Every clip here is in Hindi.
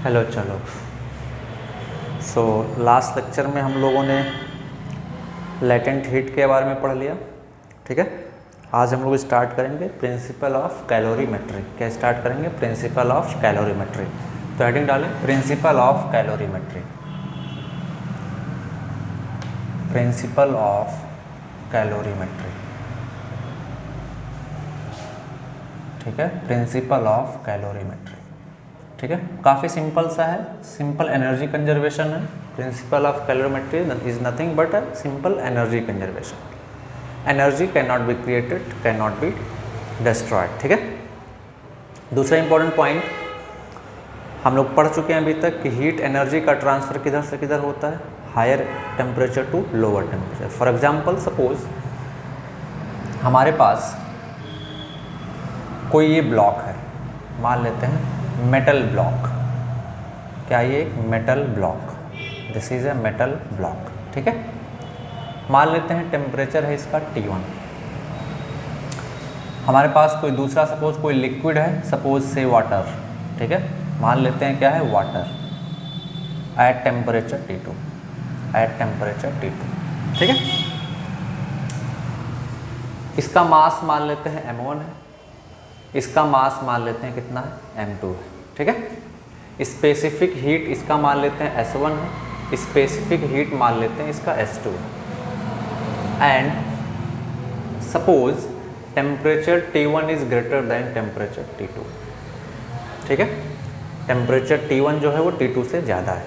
हेलो चलो। सो लास्ट लेक्चर में हम लोगों ने लेटेंट हीट के बारे में पढ़ लिया, ठीक है। आज हम लोग स्टार्ट करेंगे प्रिंसिपल ऑफ कैलोरीमेट्री। क्या स्टार्ट करेंगे? Principal of calorimetry. तो हेडिंग डालें principal of calorimetry. Principal of calorimetry, ठीक है। प्रिंसिपल ऑफ कैलोरीमेट्री, ठीक है। काफ़ी सिंपल सा है, सिंपल एनर्जी कंजर्वेशन है। Principal of calorimetry is nothing but a simple energy conservation. Energy can not be created, can not be destroyed, ठीक है। दूसरा इंपॉर्टेंट पॉइंट हम लोग पढ़ चुके हैं अभी तक कि हीट एनर्जी का ट्रांसफ़र किधर से किधर होता है, higher temperature to lower temperature. For example suppose हमारे पास कोई ये ब्लॉक है, मान लेते हैं मेटल ब्लॉक। क्या ये एक metal block? This is a metal block, ठीक है। मान लेते हैं टेम्परेचर है इसका T1। हमारे पास कोई दूसरा सपोज कोई लिक्विड है, सपोज से वाटर, ठीक है। मान लेते हैं क्या है, water at temperature T2, at temperature T2, ठीक है। इसका मास मान लेते हैं m1 है, इसका मास मान लेते हैं कितना है, m2 है, ठीक है। स्पेसिफिक हीट इसका मान लेते हैं S1 है, स्पेसिफिक हीट मान लेते हैं इसका S2 है। And suppose temperature T1 is greater than temperature T2, ठीक है। टेम्परेचर T1 जो है वो T2 से ज़्यादा है।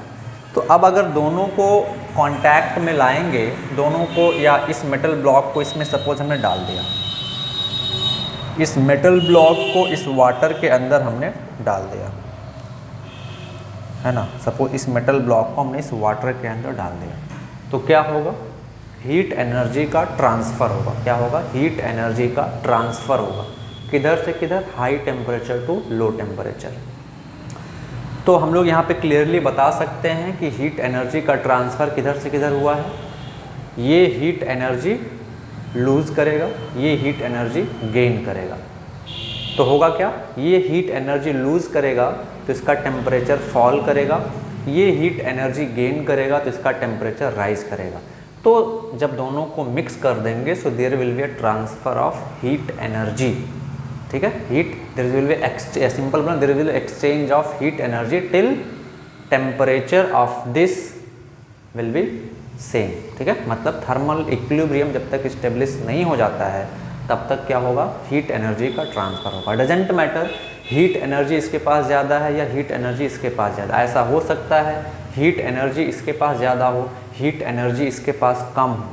तो अब अगर दोनों को कांटेक्ट में लाएंगे, दोनों को, या इस मेटल ब्लॉक को इसमें सपोज हमने डाल दिया, इस मेटल ब्लॉक को इस वाटर के अंदर हमने डाल दिया, है ना। सपोज इस मेटल ब्लॉक को हमने इस वाटर के अंदर डाल दिया, तो क्या होगा, हीट एनर्जी का ट्रांसफ़र होगा। क्या होगा? हीट एनर्जी का ट्रांसफ़र होगा। किधर से किधर? High temperature to low temperature. तो हम लोग यहाँ पे क्लियरली बता सकते हैं कि हीट एनर्जी का ट्रांसफ़र किधर से किधर हुआ है। ये हीट एनर्जी लूज़ करेगा, ये हीट एनर्जी गेन करेगा। तो होगा क्या, ये हीट एनर्जी लूज़ करेगा तो इसका टेम्परेचर फॉल करेगा, ये हीट एनर्जी गेन करेगा तो इसका टेम्परेचर राइज करेगा। तो जब दोनों को मिक्स कर देंगे so there will be a transfer of heat energy, ठीक है। Heat there will be simple बोला, there will exchange of heat energy till temperature of this will be same, ठीक है। मतलब थर्मल इक्विलिब्रियम जब तक इस्टेब्लिश नहीं हो जाता है तब तक क्या होगा, हीट एनर्जी का ट्रांसफ़र होगा। डजेंट मैटर हीट एनर्जी इसके पास ज़्यादा है या हीट एनर्जी इसके पास ज़्यादा, ऐसा हो सकता है हीट एनर्जी इसके पास ज़्यादा हो, हीट एनर्जी इसके पास कम हो,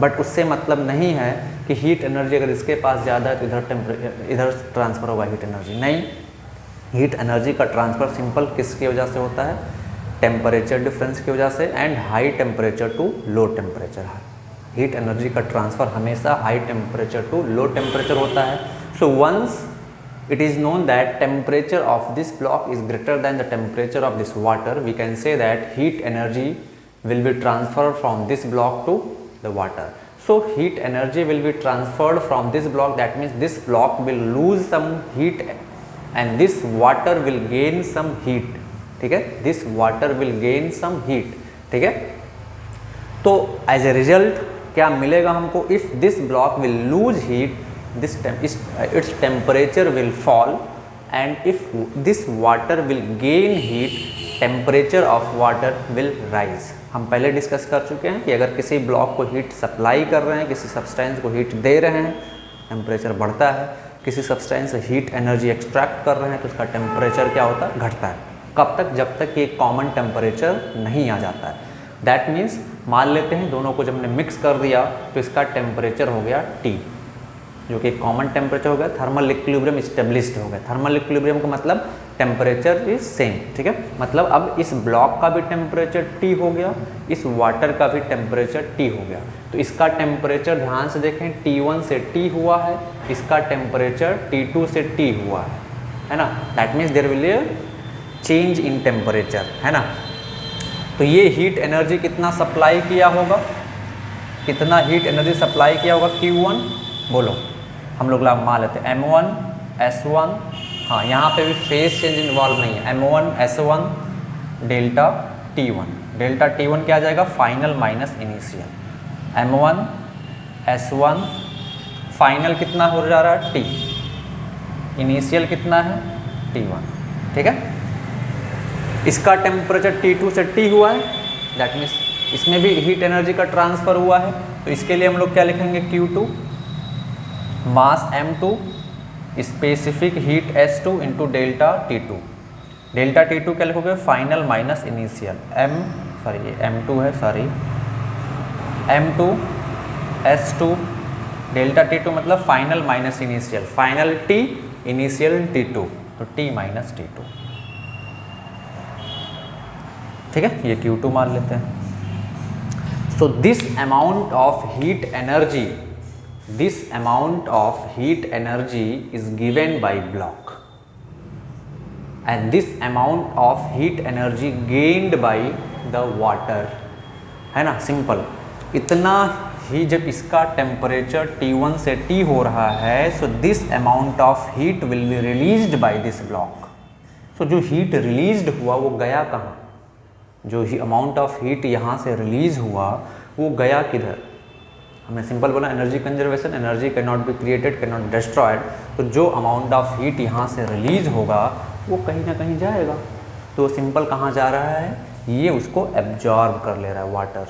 बट उससे मतलब नहीं है कि हीट एनर्जी अगर इसके पास ज़्यादा है तो इधर ट्रांसफ़र होगा हीट एनर्जी। नहीं, हीट एनर्जी का ट्रांसफ़र सिंपल किसकी वजह से होता है, टेम्परेचर डिफरेंस की वजह से, and high temperature to low temperature. Heat energy का ट्रांसफ़र हमेशा high temperature to low temperature होता है। So once it is known that temperature of this block is greater than the temperature of this water, we can say that heat energy will be transferred from this block to the water. So heat energy will be transferred from this block, that means this block will lose some heat and this water will gain some heat, ठीक है। this water will gain some heat, ठीक है। तो as a result क्या मिलेगा हमको, if this block will lose heat, its temperature will fall, and if this water will gain heat, temperature of water will rise। हम पहले डिस्कस कर चुके हैं कि अगर किसी ब्लॉक को हीट सप्लाई कर रहे हैं, किसी सब्सटेंस को हीट दे रहे हैं, टेम्परेचर बढ़ता है। किसी सब्सटेंस से हीट एनर्जी एक्सट्रैक्ट कर रहे हैं तो उसका टेम्परेचर क्या होता है, घटता है। कब तक? जब तक कि कॉमन टेम्परेचर नहीं आ जाता है। दैट मीन्स मान लेते हैं दोनों को जब हमने मिक्स कर दिया तो इसका टेम्परेचर हो गया T, जो कि कॉमन टेम्परेचर हो गया, थर्मल इक्विलिब्रियम इस्टेब्लिश्ड हो गया। थर्मल इक्विलिब्रियम का मतलब टेम्परेचर इज सेम, ठीक है। मतलब अब इस ब्लॉक का भी टेम्परेचर T हो गया, इस वाटर का भी टेम्परेचर T हो गया। तो इसका टेम्परेचर ध्यान से देखें, T1 से T हुआ है, इसका टेम्परेचर T2 से T हुआ है ना। That means there will be a change in temperature, है ना। तो ये हीट एनर्जी कितना सप्लाई किया होगा, कितना हीट एनर्जी सप्लाई किया होगा, Q1 बोलो। हम लोग मान लेते हैं M1 S1 हाँ यहाँ पे भी फेज चेंज इन्वॉल्व नहीं है। M1 S1 delta T1, delta T1 क्या आ जाएगा, final minus initial. M1 S1 final कितना हो जा रहा है T, इनिशियल कितना है T1, ठीक है। इसका टेम्परेचर T2 से T हुआ है, दैट मीन्स इसमें भी हीट एनर्जी का ट्रांसफ़र हुआ है। तो इसके लिए हम लोग क्या लिखेंगे, Q2 मास M2 specific heat S2 into delta T2। Delta T2 क्या लिखोगे, फाइनल माइनस इनिशियल M2 है, M2 S2 डेल्टा T2 मतलब final minus initial, final T initial T2, तो T माइनस T2, ठीक है। ये Q2 मान लेते हैं। सो this amount of heat energy, this amount of heat energy is given by block and this amount of heat energy gained by the water, है ना, सिंपल। इतना ही जब इसका टेम्परेचर T1 से T हो रहा है, so this amount of heat will be released by this block. So जो हीट रिलीज्ड हुआ वो गया कहाँ, जो अमाउंट ऑफ हीट यहाँ से रिलीज हुआ वो गया किधर। हमने सिंपल बोला energy conservation, energy can not be created, can not destroyed. तो जो अमाउंट ऑफ हीट यहाँ से रिलीज होगा वो कहीं ना कहीं जाएगा। तो सिंपल कहाँ जा रहा है, ये उसको एब्जॉर्ब कर ले रहा है, वाटर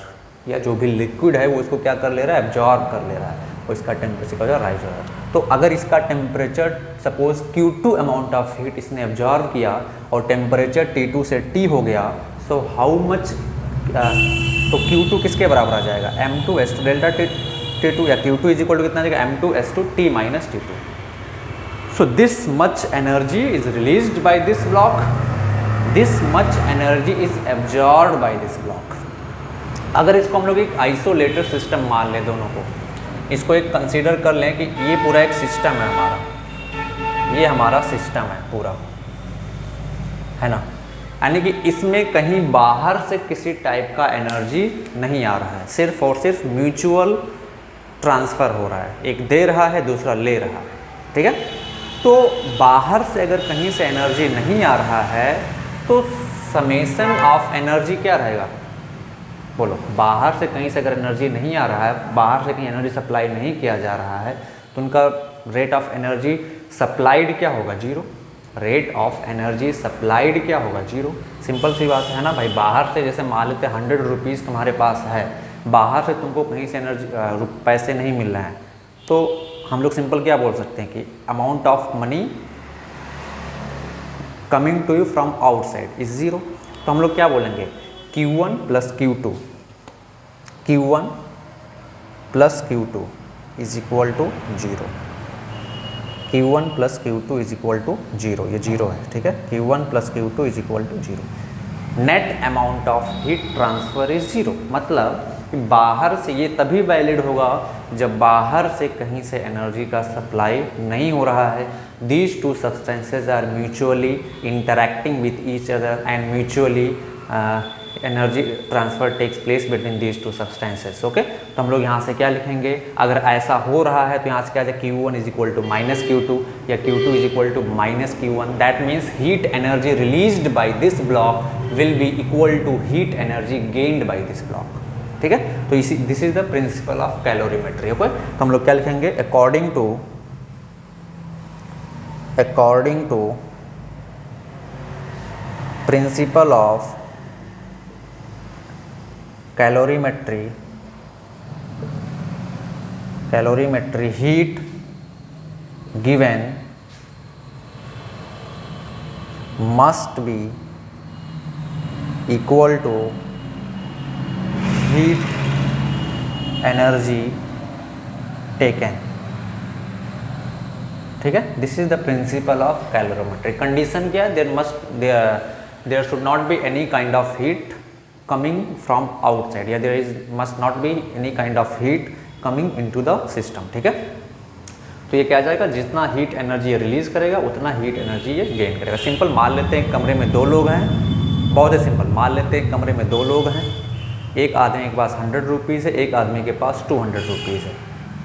या जो भी लिक्विड है वो उसको क्या कर ले रहा है, एब्जॉर्ब कर ले रहा है, और इसका टेम्परेचर का राइज हो रहा है। तो अगर इसका temperature suppose Q2 amount of heat इसने एब्जॉर्ब किया और टेम्परेचर T2 से T हो गया, सो हाउ मच, तो Q2 किसके बराबर आ जाएगा, M2 S2 डेल्टा T2, या Q2 इज इक्वल टू कितना आ जाएगा, M2 S2 T minus T2। So this much energy is released by this block, this much energy is absorbed bye this block. अगर इसको हम लोग एक आइसोलेटेड सिस्टम मान लें, दोनों को इसको एक कंसीडर कर लें कि ये पूरा एक सिस्टम है हमारा, ये हमारा सिस्टम है पूरा, है ना। यानी कि इसमें कहीं बाहर से किसी टाइप का एनर्जी नहीं आ रहा है, सिर्फ और सिर्फ म्यूचुअल ट्रांसफ़र हो रहा है, एक दे रहा है दूसरा ले रहा है, ठीक है। तो बाहर से अगर कहीं से एनर्जी नहीं आ रहा है तो समेशन ऑफ एनर्जी क्या रहेगा, बोलो। बाहर से कहीं से अगर एनर्जी नहीं आ रहा है, बाहर से कहीं एनर्जी सप्लाई नहीं किया जा रहा है, तो उनका रेट ऑफ एनर्जी सप्लाइड क्या होगा, zero. Rate of energy supplied क्या होगा, जीरो। सिंपल सी बात है ना भाई। बाहर से जैसे मान लेते 100 रुपीज़ तुम्हारे पास है, बाहर से तुमको कहीं से एनर्जी पैसे नहीं मिल रहे हैं, तो हम लोग सिंपल क्या बोल सकते हैं कि amount of money coming to you from outside is zero. तो हम लोग क्या बोलेंगे, Q1 plus Q2, Q1 plus Q2 is equal to zero, Q1 plus Q2 is equal to zero, ये जीरो है, ठीक है। Q1 plus Q2 is equal to zero. Net amount of heat transfer is zero, मतलब कि बाहर से ये तभी वैलिड होगा जब बाहर से कहीं से एनर्जी का सप्लाई नहीं हो रहा है। These two substances are mutually interacting with each other and mutually energy transfer takes place between these two substances, okay. तो हम लोग यहाँ से क्या लिखेंगे, अगर ऐसा हो रहा है तो यहाँ से क्या जाए, Q1 is equal to minus Q2 या Q2 is equal to minus Q1। That means heat energy released by this block will be equal to heat energy gained by this block, ठीक है। तो इसी this is the principle of calorimetry, okay. तो हम लोग क्या लिखेंगे, according to principle of calorimetry heat given must be equal to heat energy taken, ठीक है। This is the principle of calorimetry. Condition क्या है, there should not be any kind of heat coming from outside, या there must not be any kind of heat coming into the system, ठीक है। तो ये क्या आ जाएगा, जितना हीट एनर्जी रिलीज करेगा उतना हीट एनर्जी ये गेन करेगा। सिंपल मान लेते हैं कमरे में 2 लोग हैं, बहुत ही सिंपल मान लेते हैं कमरे में 2 लोग हैं, एक आदमी के पास 100 रुपीज़ है, एक आदमी के पास 200 रुपीज़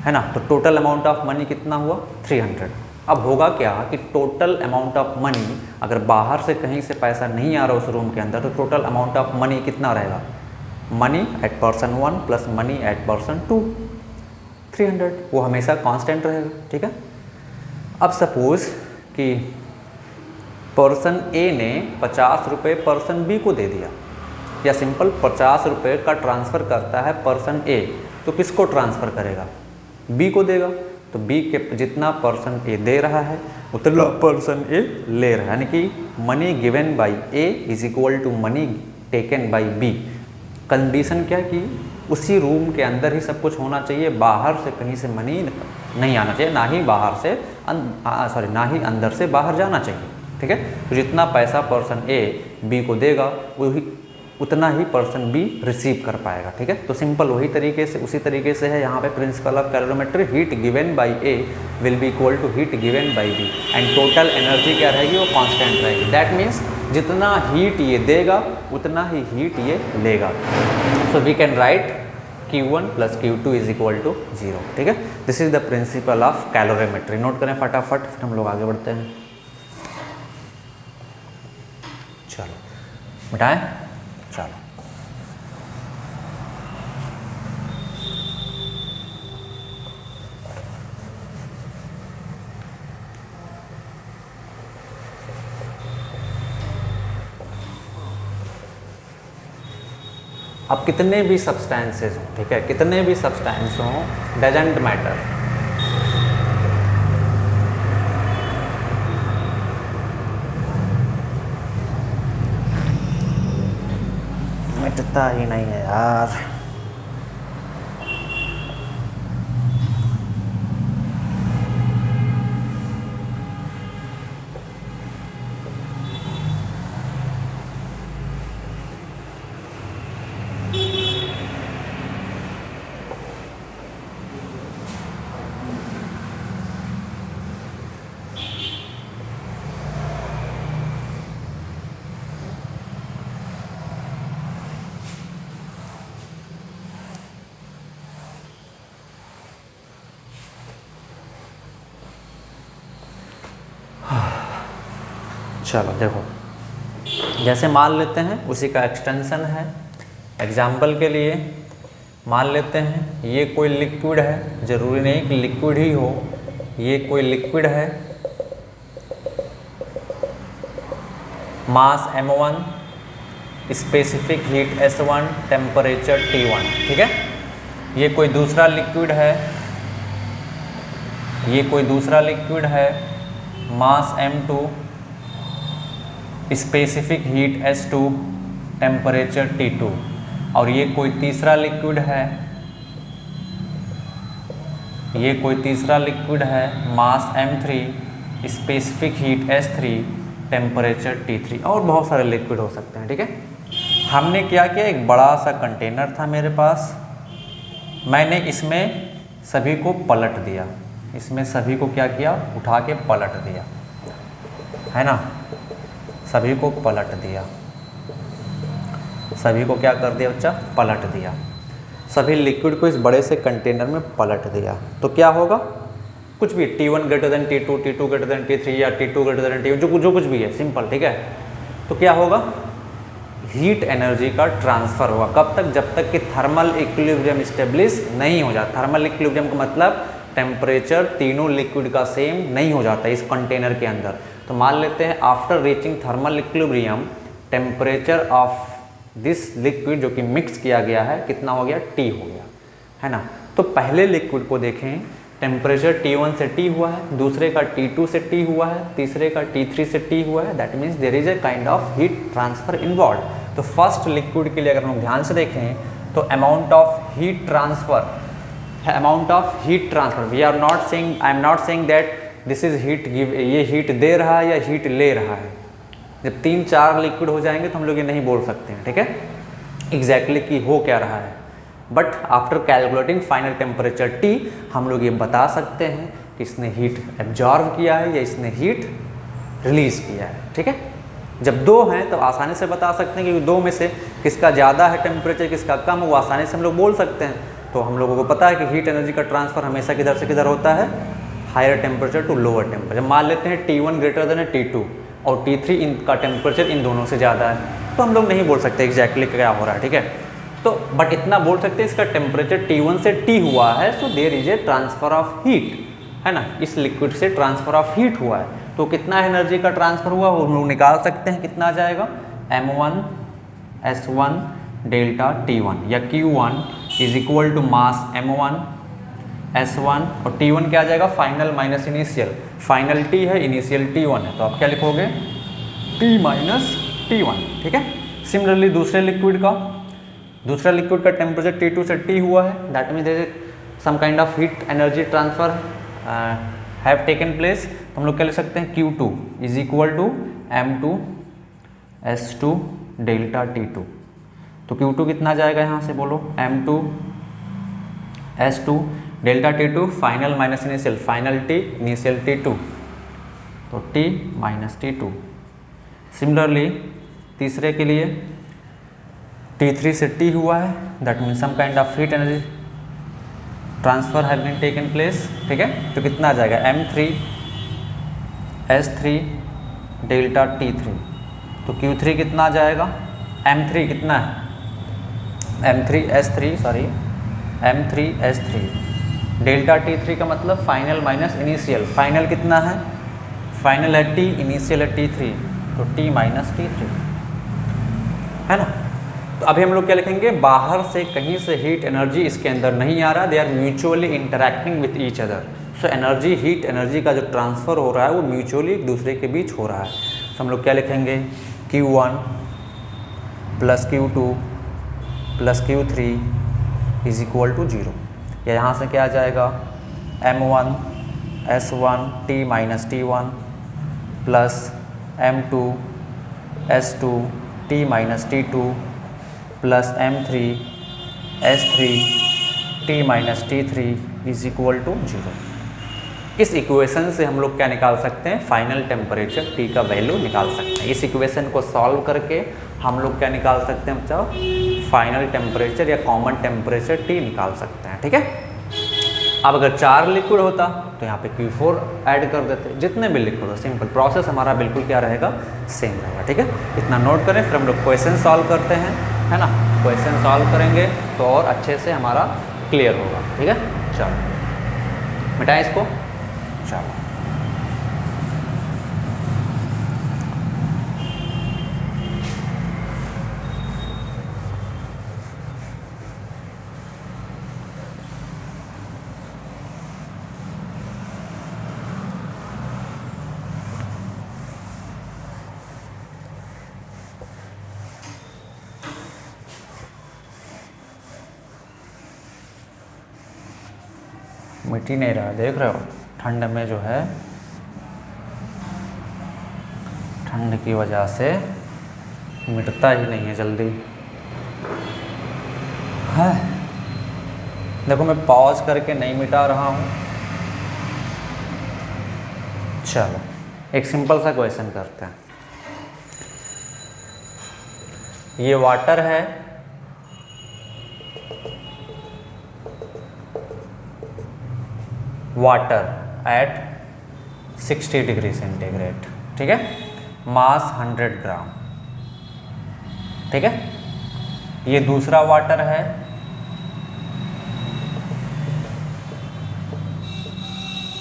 है ना। तो टोटल अमाउंट ऑफ मनी कितना हुआ, 300, अब होगा क्या कि टोटल अमाउंट ऑफ मनी, अगर बाहर से कहीं से पैसा नहीं आ रहा उस रूम के अंदर, तो टोटल अमाउंट ऑफ मनी कितना रहेगा, money at person 1 plus money at person 2, 300, वो हमेशा कांस्टेंट रहेगा। ठीक है। अब सपोज कि पर्सन ए ने 50 रुपये पर्सन बी को दे दिया, या सिंपल 50 रुपये का ट्रांसफ़र करता है पर्सन ए, तो किसको ट्रांसफ़र करेगा, बी को देगा। तो बी के जितना पर्सन ए दे रहा है उतना पर्सन ए ले रहा है, यानी कि money given by A is equal to money taken by B. Condition क्या कि उसी रूम के अंदर ही सब कुछ होना चाहिए, बाहर से कहीं से मनी नहीं आना चाहिए, ना ही बाहर से ना ही अंदर से बाहर जाना चाहिए। ठीक है। तो जितना पैसा पर्सन ए बी को देगा वही उतना ही पर्सन बी रिसीव कर पाएगा। ठीक है। तो सिंपल वही तरीके से उसी तरीके से है यहाँ पे principle of calorimetry, heat given by A will be equal to heat given by B and total energy क्या रहेगी, वो कांस्टेंट रहेगी। दैट मीन्स जितना हीट ये देगा उतना ही हीट ये लेगा। So we can write Q1 plus Q2 is equal to 0। ठीक है। This is the principle of calorimetry. Note करें फटाफट, फिर हम लोग आगे बढ़ते हैं। चलो बताएं, चलो अब कितने भी सब्सटेंसेस हों, ठीक है, कितने भी सब्सटेंस हों, डजेंट मैटर, मिटता ही नहीं है यार। चलो देखो, जैसे मान लेते हैं उसी का एक्सटेंशन है। एग्जाम्पल के लिए मान लेते हैं ये कोई लिक्विड है, ज़रूरी नहीं कि लिक्विड ही हो, ये कोई लिक्विड है, मास m1, specific heat S1, temperature T1। ठीक है। ये कोई दूसरा लिक्विड है, ये कोई दूसरा लिक्विड है, मास m2, specific heat S2, temperature T2। और ये कोई तीसरा लिक्विड है, ये कोई तीसरा लिक्विड है, मास m3, specific heat S3, temperature T3। और बहुत सारे लिक्विड हो सकते हैं। ठीक है। हमने क्या किया, एक बड़ा सा कंटेनर था मेरे पास, मैंने इसमें सभी को पलट दिया, इसमें सभी को क्या किया, उठा के पलट दिया, है ना, सभी को पलट दिया, सभी को क्या कर दिया बच्चा, पलट दिया। सभी लिक्विड को इस बड़े से कंटेनर में पलट दिया, तो क्या होगा, कुछ भी T1 greater than T2, T2 greater than T3 या T2 ग्रेटर देन T1, जो कुछ भी है, सिंपल। ठीक है। तो क्या होगा, हीट एनर्जी का ट्रांसफ़र होगा। कब तक, जब तक कि थर्मल इक्विलिब्रियम स्टेब्लिश नहीं हो जाता। थर्मल इक्विलिब्रियम का मतलब टेम्परेचर तीनों लिक्विड का सेम नहीं हो जाता इस कंटेनर के अंदर। तो मान लेते हैं after reaching thermal equilibrium temperature of this liquid जो कि मिक्स किया गया है कितना हो गया, T हो गया, है ना। तो पहले लिक्विड को देखें, टेम्परेचर T1 से T हुआ है, दूसरे का T2 से T हुआ है, तीसरे का T3 से T हुआ है। That means there is a kind of heat transfer involve. तो फर्स्ट लिक्विड के लिए अगर हम ध्यान से देखें तो अमाउंट ऑफ हीट ट्रांसफर है, amount of heat transfer. We are not saying, I am not saying that this is heat give, ये हीट दे रहा है या हीट ले रहा है। जब 3-4 लिक्विड हो जाएंगे तो हम लोग ये नहीं बोल सकते हैं। ठीक है, एग्जैक्टली कि हो क्या रहा है। But after calculating final temperature T हम लोग ये बता सकते हैं कि इसने हीट एब्जॉर्व किया है या इसने हीट रिलीज किया है। ठीक है, जब दो हैं तो आसानी से बता सकते हैं कि दो में से किसका ज़्यादा है टेम्परेचर, किसका कम, वो आसानी से हम लोग बोल सकते हैं। तो हम लोगों को पता है कि हीट एनर्जी का ट्रांसफ़र हमेशा किधर से किधर होता है, higher temperature to lower temperature. मान लेते हैं T1 ग्रेटर देन T2 और T3 इनका टेम्परेचर इन दोनों से ज़्यादा है, तो हम लोग नहीं बोल सकते एग्जैक्टली क्या हो रहा है, ठीक है। तो बट इतना बोल सकते हैं इसका टेम्परेचर T1 से T हुआ है, so there is a transfer of heat, है ना, इस लिक्विड से ट्रांसफर ऑफ हीट हुआ है। तो कितना एनर्जी का ट्रांसफर हुआ वो हम लोग निकाल सकते हैं, कितना आ जाएगा M1 S1 डेल्टा T1 या Q1 is equal to mass M1 S1 और T1 क्या आ जाएगा, final minus initial, final T है, इनिशियल T1 है, तो आप क्या लिखोगे T माइनस T1, ठीक है। सिमिलरली दूसरा लिक्विड का टेम्परेचर T2 से T हुआ है, that means there is some kind of heat energy transfer have taken place, तो हम लोग क्या लिख सकते हैं Q2 is equal to M2 S2 delta T2। तो Q2 कितना जाएगा यहाँ से बोलो, M2 S2 delta T2 final minus initial, final T initial T2, तो T माइनस T2। सिमिलरली तीसरे के लिए T3 से T हुआ है, that means some kind of heat energy transfer have been taken place, ठीक है। तो कितना आ जाएगा M3 S3 डेल्टा T3, तो Q3 कितना आ जाएगा, M3 कितना है M3 S3 डेल्टा T3 का मतलब फाइनल माइनस इनिशियल, फाइनल कितना है, फाइनल है T, इनिशियल है T3, तो T माइनस T3, है ना। तो अभी हम लोग क्या लिखेंगे, बाहर से कहीं से हीट एनर्जी इसके अंदर नहीं आ रहा, they are mutually interacting with each other, so energy heat energy का जो ट्रांसफ़र हो रहा है वो म्यूचुअली एक दूसरे के बीच हो रहा है। तो हम लोग क्या लिखेंगे Q1 plus Q2 plus Q3 is equal to 0, या यहाँ से क्या आ जाएगा M1 S1 T minus T1 plus M2 S2 T minus T2 plus M3 S3 T minus T3 is equal to 0। इस इक्वेशन से हम लोग क्या निकाल सकते हैं, फाइनल टेम्परेचर T का वैल्यू निकाल सकते हैं। इस इक्वेशन को सॉल्व करके हम लोग क्या निकाल सकते हैं बच्चा, फाइनल टेम्परेचर या कॉमन टेम्परेचर T निकाल सकते हैं, ठीक है। अब अगर 4 लिक्विड होता तो यहाँ पे Q4 ऐड कर देते, जितने भी लिक्विड हो, सिंपल प्रोसेस हमारा बिल्कुल क्या रहेगा, सेम रहेगा, ठीक है। इतना नोट करें, फिर हम लोग क्वेश्चन सॉल्व करते हैं, है ना। क्वेश्चन सॉल्व करेंगे तो और अच्छे से हमारा क्लियर होगा, ठीक है। चलो मिटाएं इसको, चलो मिट ही नहीं रहा, देख रहे हो, ठंड में जो है, ठंड की वजह से मिटता ही नहीं है जल्दी है। देखो मैं पॉज करके नहीं मिटा रहा हूँ। चलो एक सिंपल सा क्वेश्चन करते हैं। ये वाटर है, वाटर एट 60 डिग्री सेंटीग्रेड, ठीक है, मास 100 ग्राम, ठीक है। ये दूसरा वाटर है,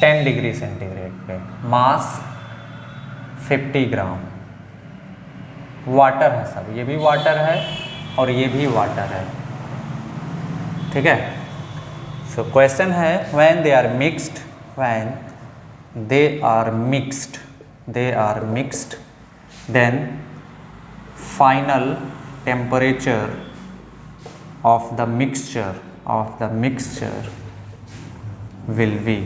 टेन डिग्री सेंटीग्रेड पे, मास 50 ग्राम। वाटर है सब, ये भी वाटर है और ये भी वाटर है, ठीक है। सो क्वेश्चन है when they are mixed, when they are mixed then final temperature of the mixture will be,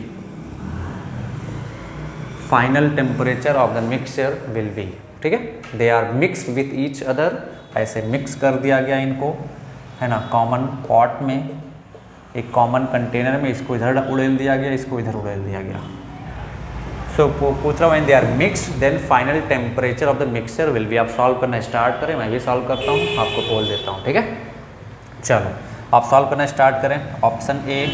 final temperature of the mixture will be, ठीक है। They are mixed with each other, ऐसे मिक्स कर दिया गया इनको, है ना, कॉमन पॉट में, एक कॉमन कंटेनर में, इसको इधर उड़ेल दिया गया, इसको इधर उड़ेल दिया गया। सो पूछ रहा हूँ when they are mixed then final temperature of the mixture will be. आप सॉल्व करना स्टार्ट करें, मैं भी सॉल्व करता हूँ, आपको बोल देता हूँ, ठीक है। चलो आप सॉल्व करना स्टार्ट करें। ऑप्शन ए,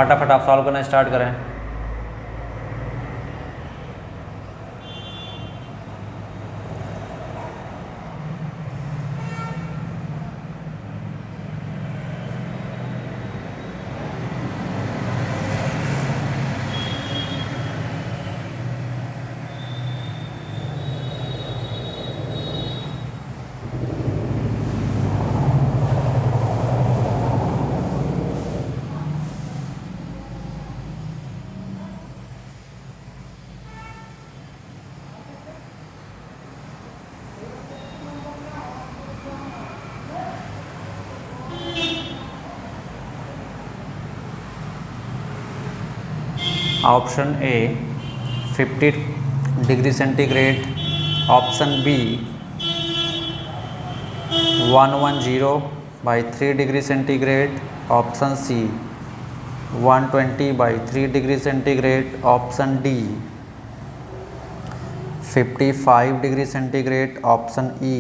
फटाफट आप सॉल्व करना स्टार्ट करें। Option A 50 degree centigrade, option B 110/3 degree centigrade, option C 120/3 degree centigrade, option D 55 degree centigrade, option E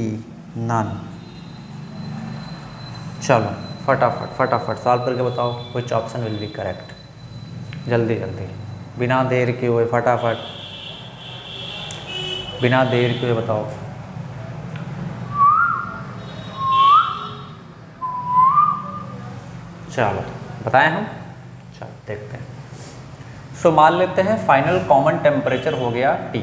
none. चलो फटाफट फटाफट सॉल्व करके बताओ which option will be correct. जल्दी जल्दी, बिना देर के हुए फटाफट, बिना देर के हुए बताओ। चलो बताएं हम, चलो देखते हैं। सो मान लेते हैं फाइनल कॉमन टेम्परेचर हो गया T,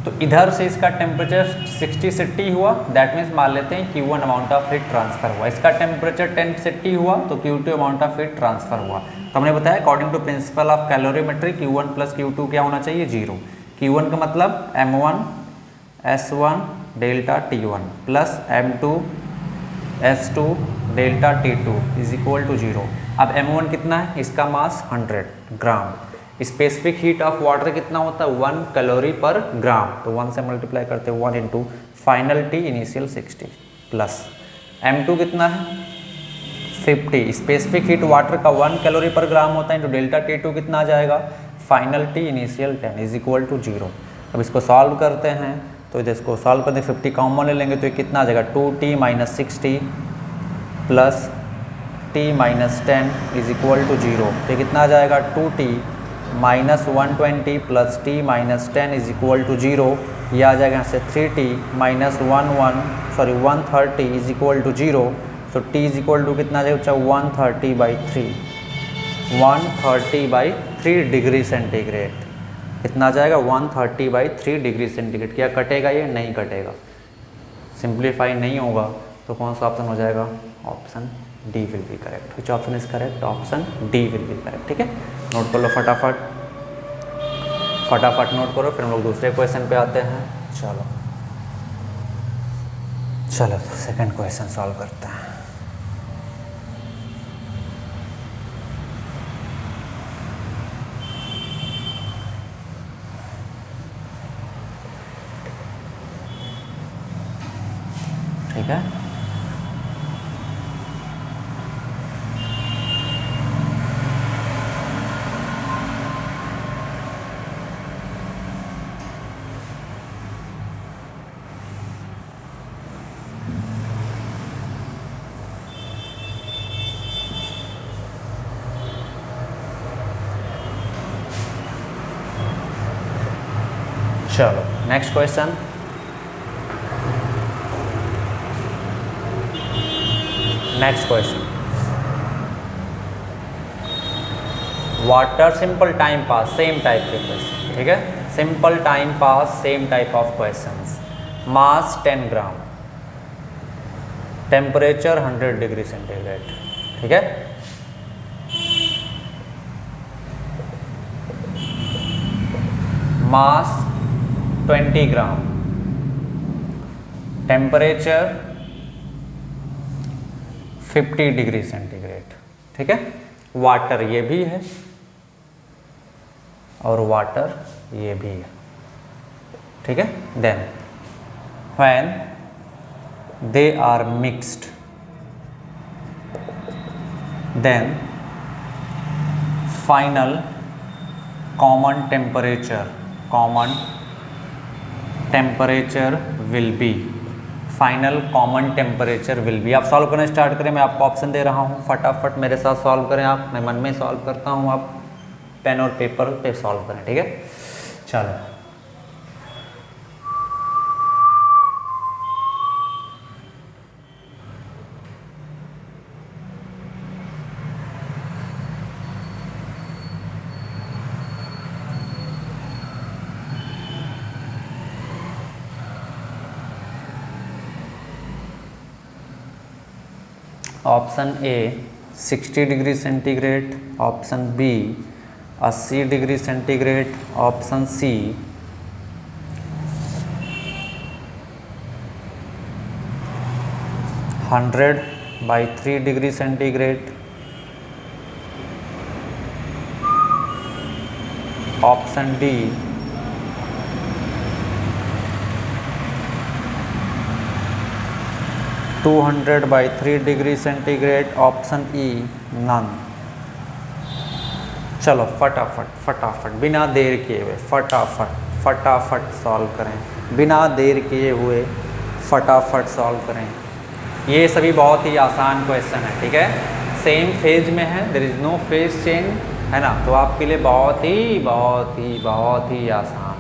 तो इधर से इसका टेम्परेचर 60 से T हुआ, दैट मीन्स मान लेते हैं Q1 amount of heat transfer हुआ। इसका टेम्परेचर 10 से T हुआ तो Q2 amount of heat transfer हुआ। तो हमने बताया according to principle of calorimetry Q1 plus Q2 क्या होना चाहिए, 0। Q1 का मतलब M1 S1 delta T1 plus M2 S2 delta T2 is equal to 0। अब M1 कितना है, इसका mass 100 gram. Specific heat of water कितना होता है, 1 कैलोरी पर ग्राम, तो 1 से मल्टीप्लाई करते हैं 1 into final T initial 60 plus M2 कितना है 50। स्पेसिफिक हीट वाटर का 1 कैलोरी पर ग्राम होता है, इंटू डेल्टा T2 कितना आ जाएगा, final T initial 10 is equal to 0। अब इसको सॉल्व करते हैं, तो इसको सॉल्व करते 50 कॉमन ले लेंगे तो ये कितना आ जाएगा 2T minus 60 plus T minus 10 is equal to 0। तो कितना आ जाएगा 2T minus 120 plus T minus 10 is equal to 0। ये आ जाएगा यहाँ से 3T minus 130 is equal to 0। So T is equal to कितना आ जाएगा 130/3 डिग्री सेंटीग्रेड। कितना आ जाएगा 130/3 डिग्री सेंटीग्रेड। क्या कटेगा, ये नहीं कटेगा, सिंप्लीफाई नहीं होगा, तो कौन सा ऑप्शन हो जाएगा, option D will be correct. Which option is correct, option D will be correct. ठीक है, नोट कर लो फटाफट फटाफट नोट करो, फिर हम लोग दूसरे क्वेश्चन पे आते हैं। चलो चलो तो सेकंड क्वेश्चन सॉल्व करते हैं। ठीक है, चलो next question. Next question, water simple time pass, same type के क्वेश्चन। ठीक है, simple time pass same type of questions. Mass 10 gram, temperature 100 degree centigrade. ठीक है, मास 20 ग्राम, टेम्परेचर 50 डिग्री सेंटीग्रेड। ठीक है, वाटर ये भी है और वाटर ये भी है। ठीक है, then when they are mixed, then final common temperature will be, final common temperature will be. आप सॉल्व करना स्टार्ट करें, मैं आपको ऑप्शन दे रहा हूँ, फटाफट मेरे साथ सॉल्व करें आप, मैं मन में सॉल्व करता हूँ, आप पेन और पेपर पे सॉल्व करें, ठीक है। चलो option A 60 degree centigrade, option B 80 degree centigrade, option C 100/3 degree centigrade, option D 200/3 degree centigrade, option E none. चलो फटाफट बिना देर किए हुए फटाफट सॉल्व करें, बिना देर किए हुए फटाफट सॉल्व करें। ये सभी बहुत ही आसान क्वेश्चन है, ठीक है, सेम फेज में है, there is no phase change, है ना, तो आपके लिए बहुत ही आसान।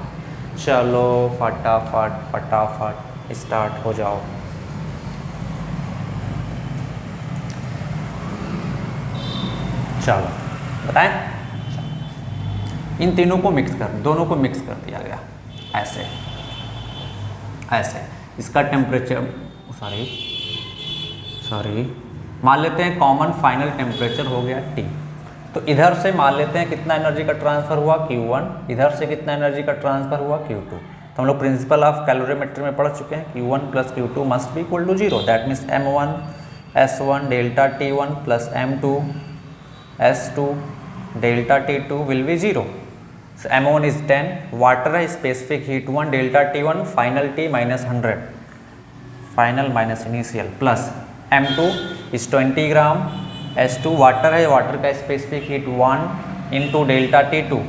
चलो फटाफट स्टार्ट हो जाओ। चलो बताएं, इन तीनों को मिक्स कर, दोनों को मिक्स कर दिया गया, ऐसे इसका टेम्परेचर सॉरी मान लेते हैं कॉमन फाइनल टेम्परेचर हो गया T। तो इधर से मान लेते हैं कितना एनर्जी का ट्रांसफ़र हुआ Q1, इधर से कितना एनर्जी का ट्रांसफ़र हुआ Q2। तो हम लोग प्रिंसिपल ऑफ कैलोरीमेट्री में पढ़ चुके हैं, Q1 + Q2 must be equal to 0, that means M1 S1 delta T1 + M2 S2 delta T2 will be 0। So M1 is 10, water है, specific heat 1, delta T1 final T -100 final minus initial, plus M2 is 20 gram, S2 water है, वाटर का specific heat 1 into delta T2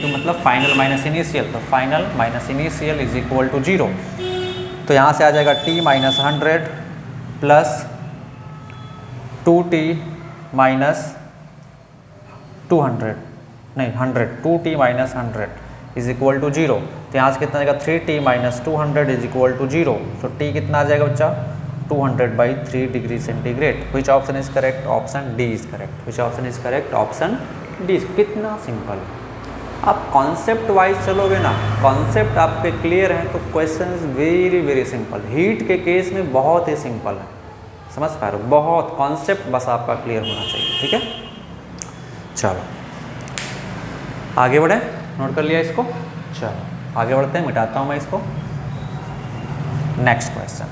मतलब फाइनल माइनस इनिशियल, तो final minus initial is equal to 0। तो यहाँ से आ जाएगा T -100 प्लस 2T - 200 नहीं 100 2T - 100 इज इक्वल टू 0। तो यहाँ से कितना आ जाएगा 3T - 200 is equal to 0। So T कितना आ जाएगा बच्चा 200/3 degree centigrade. Which option is correct? Option D is correct. Which option is correct? Option D. कितना सिंपल, आप कॉन्सेप्ट वाइज चलोगे ना, कॉन्सेप्ट आपके क्लियर हैं तो question is very simple. Heat के केस में बहुत ही सिंपल है, समझ पा रहे हो, बहुत कॉन्सेप्ट बस आपका क्लियर होना चाहिए, ठीक है। चलो आगे बढ़े, नोट कर लिया इसको, चलो आगे बढ़ते हैं, मिटाता हूँ मैं इसको। नेक्स्ट क्वेश्चन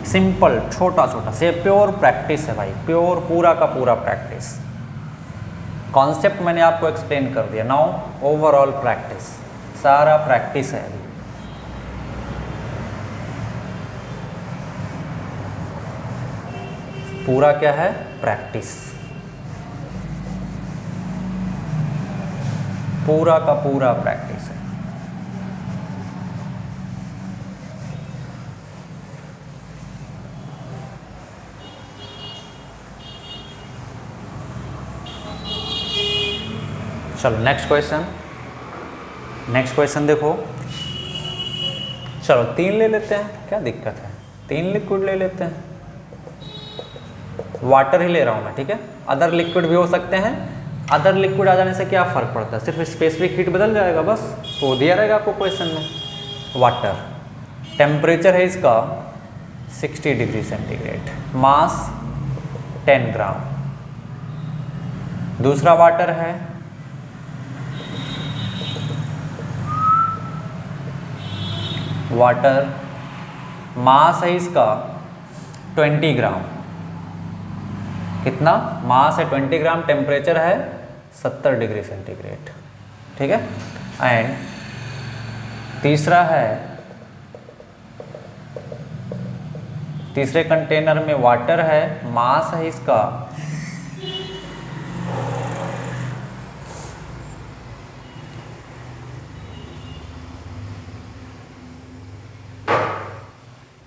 सिंपल, छोटा से, प्योर प्रैक्टिस है भाई, प्योर पूरा का पूरा प्रैक्टिस। कॉन्सेप्ट मैंने आपको एक्सप्लेन कर दिया, नाउ ओवरऑल प्रैक्टिस, सारा प्रैक्टिस है अभी। पूरा क्या है? प्रैक्टिस, पूरा का पूरा प्रैक्टिस है। चलो नेक्स्ट क्वेश्चन देखो। चलो 3 ले लेते हैं, क्या दिक्कत है, 3 लिक्विड ले लेते हैं। वाटर ही ले रहा हूं मैं, ठीक है, अदर लिक्विड भी हो सकते हैं। अदर लिक्विड आ जाने से क्या फ़र्क पड़ता है, सिर्फ स्पेसिफिक हीट बदल जाएगा बस, तो दिया रहेगा आपको क्वेश्चन में। वाटर टेम्परेचर है इसका 60 डिग्री सेंटीग्रेड, मास 10 ग्राम। दूसरा वाटर है वाटर, मास है इसका 20 ग्राम। कितना मास है? 20 ग्राम। टेम्परेचर है 70 डिग्री सेंटीग्रेड, ठीक है। एंड तीसरा है, तीसरे कंटेनर में वाटर है, मास है इसका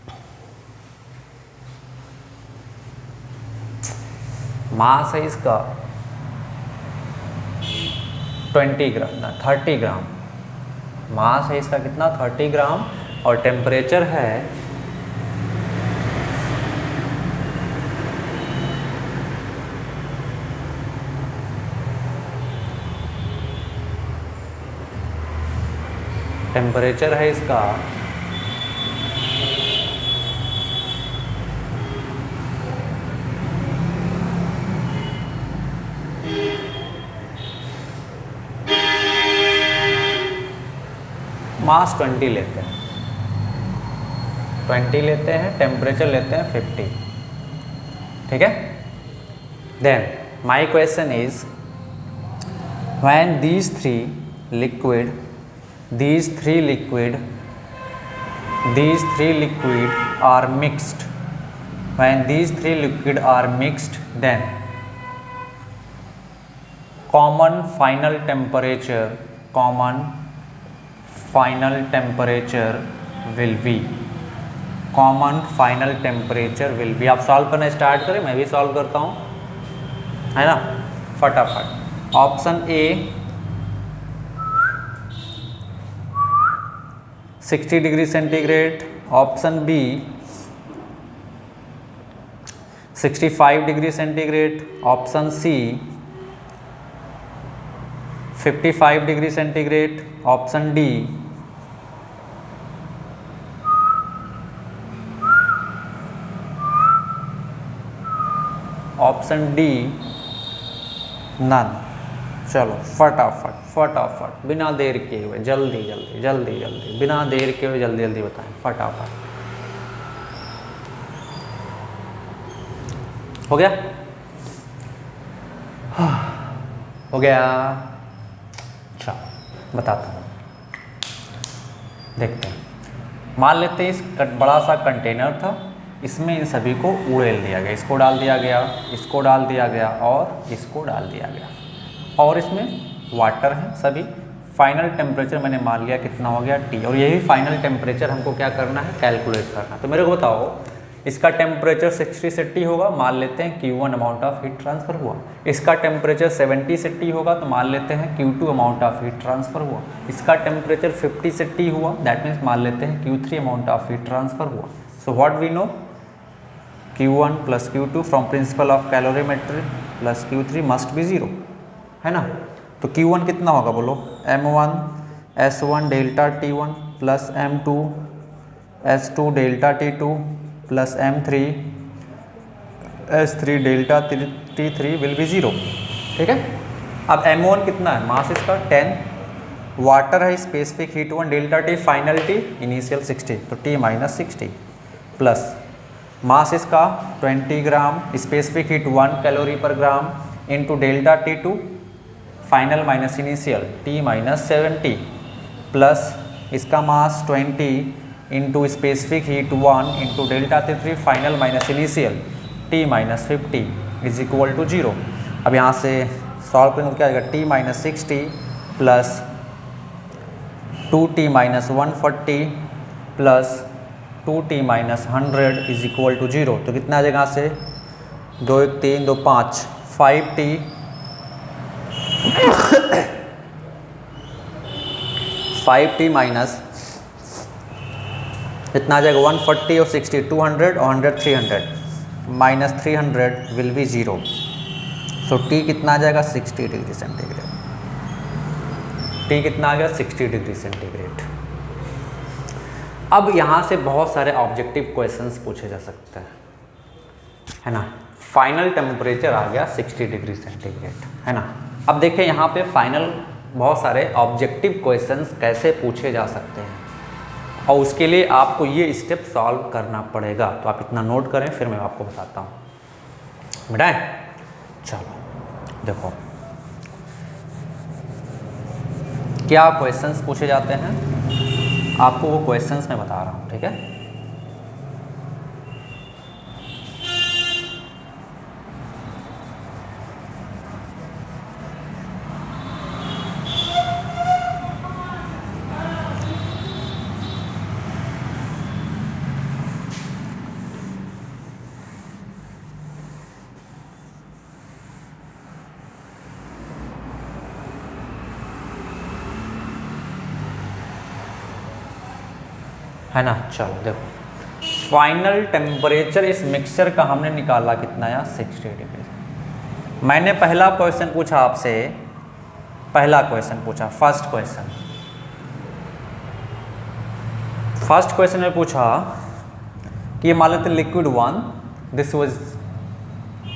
20 मास है इसका 20 ग्राम, 30 ग्राम। मास है इसका कितना, 30 ग्राम, और टेम्परेचर है इसका 20 लेते हैं, 20 लेते हैं, टेम्परेचर लेते हैं 50, ठीक है। Then my question is when these three liquid are mixed, when these three liquid are mixed, then common final temperature will be, आप सॉल्व करना स्टार्ट करें, मैं भी सॉल्व करता हूँ, है ना, फटाफट। Option A 60 degree centigrade, option B 65 degree centigrade, option C 55 degree centigrade, option D 9। चलो फटाफट बिना देर किए हुए जल्दी बिना देर किए हुए जल्दी बताएं फटाफट। हो गया? हो गया? अच्छा बताता हूँ, देखते हैं। मान लेते हैं इस बड़ा सा कंटेनर था, इसमें इन सभी को उड़ेल दिया गया, इसको डाल दिया गया, इसको डाल दिया गया और इसको डाल दिया गया, और इसमें वाटर है सभी। फाइनल टेम्परेचर मैंने मान लिया कितना हो गया T, और यही फाइनल टेम्परेचर हमको क्या करना है, कैलकुलेट करना। तो मेरे को बताओ इसका टेम्परेचर 60 से T होगा, मान लेते हैं Q1 amount of heat transfer हुआ। इसका टेम्परेचर 70 से T होगा, तो मान लेते हैं Q2 amount of heat transfer हुआ। इसका टेम्परेचर 50 से T हुआ, दैट मीन्स मान लेते हैं Q3 amount of heat transfer हुआ। So what we know, Q1 plus Q2 from principle of calorimetry plus Q3 must be 0, है ना। तो Q1 कितना होगा बोलो, M1 S1 delta T1 plus M2 S2 delta T2 plus M3 S3 delta T3 will be 0, ठीक है। अब M1 कितना है, मास इसका 10, वाटर है, specific heat 1 delta T, final T initial 60, तो T माइनस 60 प्लस मास इसका 20 ग्राम, स्पेसिफिक हीट 1 कैलोरी पर gram into delta T2 final minus initial T minus 70 plus इसका mass 20 into specific heat 1 into delta T3 final minus initial T minus 50 is equal to 0। अब यहाँ से सॉल्व करेंगे क्या आएगा, T minus 60 plus 2T minus 140 plus 2T minus 100 is equal to 0। तो कितना आ जाएगा यहाँ से, 2 1 3 2 5 5T 5T माइनस इतना आ जाएगा 140 और 60 200 और 100 300 minus 300 will be 0। So T कितना आ जाएगा 60 डिग्री सेंटीग्रेड। T कितना आ गया 60 डिग्री सेंटीग्रेड। अब यहाँ से बहुत सारे ऑब्जेक्टिव क्वेश्चंस पूछे जा सकते हैं, है ना। फाइनल टेम्परेचर आ गया 60 डिग्री सेंटीग्रेड, है ना। अब देखिए यहाँ पे फाइनल बहुत सारे ऑब्जेक्टिव क्वेश्चंस कैसे पूछे जा सकते हैं, और उसके लिए आपको ये स्टेप सॉल्व करना पड़ेगा। तो आप इतना नोट करें, फिर मैं आपको बताता हूँ, बेटा। चलो देखो क्या क्वेश्चंस पूछे जाते हैं, आपको वो क्वेश्चंस मैं बता रहा हूँ, ठीक है। है ना। चलो देखो, फाइनल टेम्परेचर इस मिक्सचर का हमने निकाला कितना यार, 60 डिग्री। मैंने पहला क्वेश्चन पूछा आपसे, पहला क्वेश्चन पूछा, फर्स्ट क्वेश्चन में पूछा कि ये मान लेते liquid 1, this was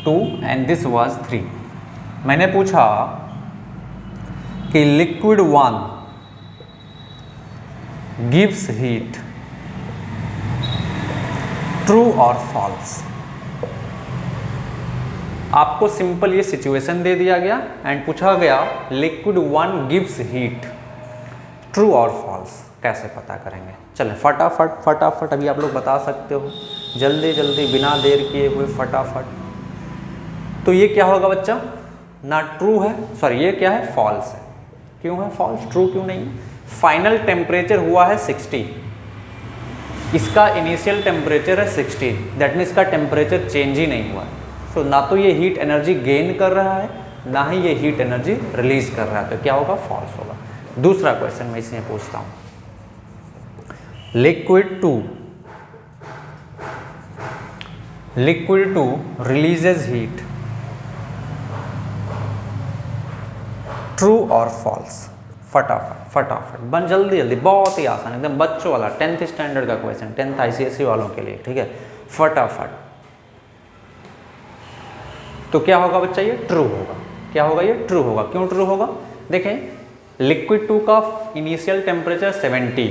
2 and this was 3। मैंने पूछा कि लिक्विड 1 गिव्स हीट, ट्रू और फॉल्स। आपको सिंपल ये सिचुएशन दे दिया गया एंड पूछा गया लिक्विड 1 गिव्स हीट, ट्रू और फॉल्स। कैसे पता करेंगे? चलें फटाफट अभी आप लोग बता सकते हो, जल्दी जल्दी बिना देर किए हुए फटाफट। तो ये क्या होगा बच्चा, ना ट्रू है, सॉरी ये क्या है, फॉल्स है। क्यों है फॉल्स, ट्रू क्यों नहीं? फाइनल टेम्परेचर हुआ है 60, इसका इनिशियल टेम्परेचर है 60, दैट मीन्स इसका टेम्परेचर चेंज ही नहीं हुआ। सो ना तो ये हीट एनर्जी गेन कर रहा है, ना ही ये हीट एनर्जी रिलीज कर रहा है, तो क्या होगा, फॉल्स होगा। दूसरा क्वेश्चन मैं इसमें पूछता हूँ, लिक्विड 2 रिलीजेज हीट, ट्रू और फॉल्स। फटाफट बन, जल्दी, बहुत ही आसान, एकदम बच्चों वाला 10th स्टैंडर्ड का क्वेश्चन, 10th ICSE वालों के लिए, ठीक है, फटाफट। तो क्या होगा बच्चा, ये ट्रू होगा। क्या होगा, ये ट्रू होगा। क्यों ट्रू होगा? देखें, लिक्विड 2 का इनिशियल टेम्परेचर 70,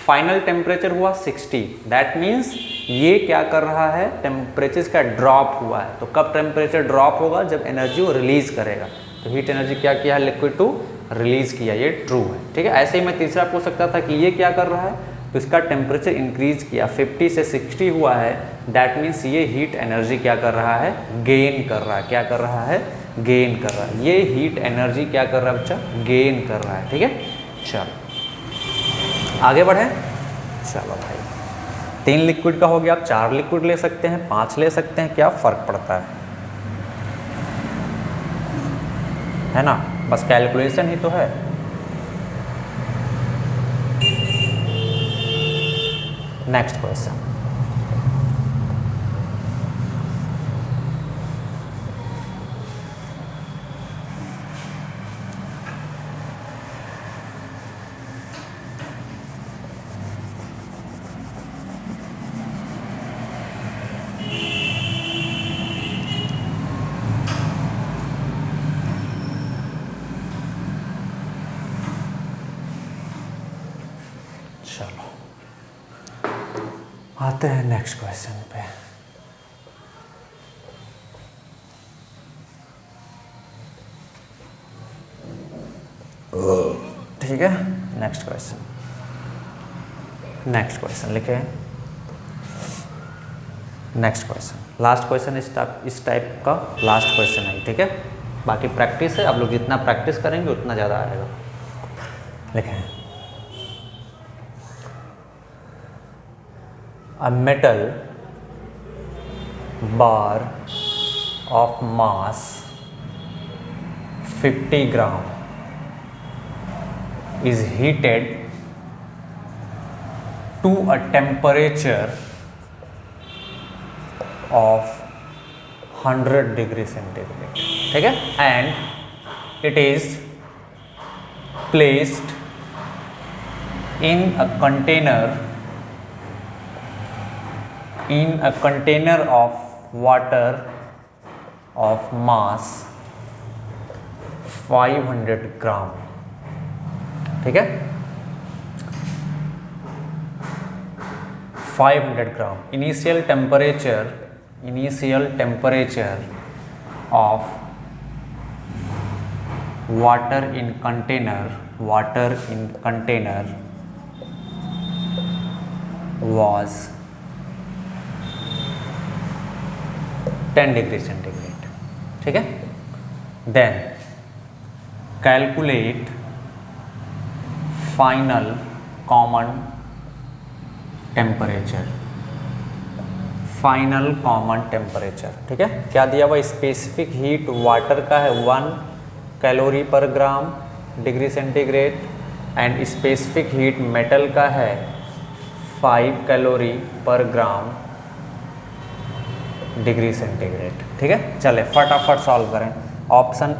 फाइनल टेम्परेचर हुआ 60, दैट मीन्स ये क्या कर रहा है, टेम्परेचर का ड्रॉप हुआ है। तो कब टेम्परेचर ड्रॉप होगा, जब एनर्जी वो रिलीज करेगा। तो हीट एनर्जी क्या किया है, लिक्विड 2 रिलीज किया, ये ट्रू है, ठीक है। ऐसे ही मैं तीसरा पूछ सकता था कि ये क्या कर रहा है, तो इसका टेम्परेचर इंक्रीज किया, 50 से 60 हुआ है, दैट मीन्स ये हीट एनर्जी क्या कर रहा है, गेन कर रहा है। क्या कर रहा है, गेन कर रहा है। ये हीट एनर्जी क्या कर रहा है बच्चा, गेन कर रहा है, ठीक है। चलो आगे बढ़े। चलो भाई, 3 लिक्विड का हो गया, आप 4 लिक्विड ले सकते हैं, 5 ले सकते हैं, क्या फर्क पड़ता है ना, बस कैलकुलेशन ही तो है। नेक्स्ट क्वेश्चन, चलो आते हैं नेक्स्ट क्वेश्चन पे। ठीक है, नेक्स्ट क्वेश्चन लिखे। नेक्स्ट क्वेश्चन, लास्ट क्वेश्चन इस टाइप का लास्ट क्वेश्चन है, ठीक है। बाकी प्रैक्टिस है, आप लोग जितना प्रैक्टिस करेंगे उतना ज़्यादा आएगा। लिखें, a metal bar of mass 50 gram is heated to a temperature of 100 degree centigrade, ठीक है, and it is placed in a container of water of mass 500 ग्राम, ठीक है, 500 gram. Initial temperature of water in container was 10 degree centigrade, ठीक है। Then calculate final common temperature, ठीक है। क्या दिया हुआ, स्पेसिफिक हीट वाटर का है 1 कैलोरी पर gram degree centigrade, and specific heat metal का है 5 कैलोरी पर ग्राम डिग्री सेंटीग्रेड। ठीक है, चले फटाफट सॉल्व करें। ऑप्शन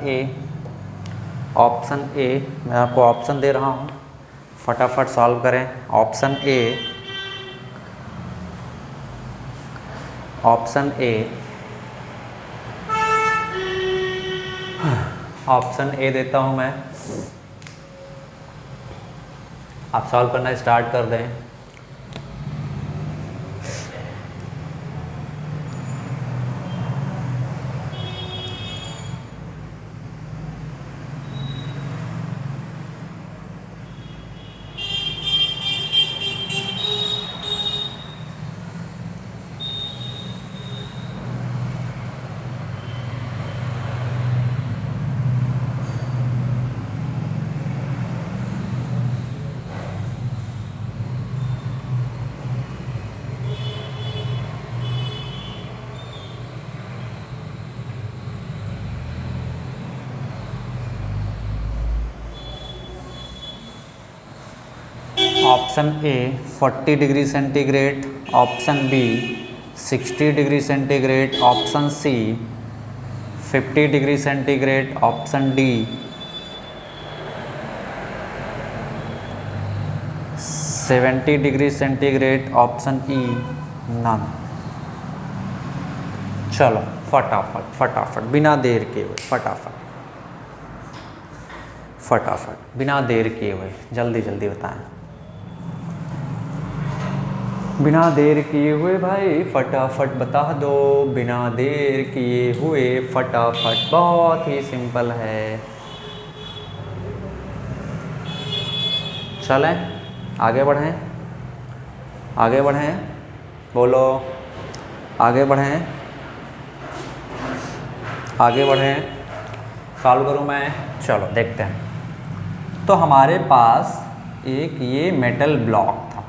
ए, मैं आपको ऑप्शन दे रहा हूँ, फटाफट सॉल्व करें। ऑप्शन ए देता हूँ मैं, आप सॉल्व करना स्टार्ट कर दें। Option A 40 degree centigrade, option B 60 degree centigrade, option C 50 degree centigrade, option D 70 degree centigrade, option E none. चलो फटाफट बिना देर किए हुए, फटाफट बिना देर किए हुए जल्दी बताएं। बिना देर किए हुए भाई फटाफट बता दो, बिना देर किए हुए फटाफट, बहुत ही सिंपल है। चलें आगे बढ़ें, बोलो आगे बढ़ें, सॉल्व करूँ मैं। चलो देखते हैं। तो हमारे पास एक ये मेटल ब्लॉक था,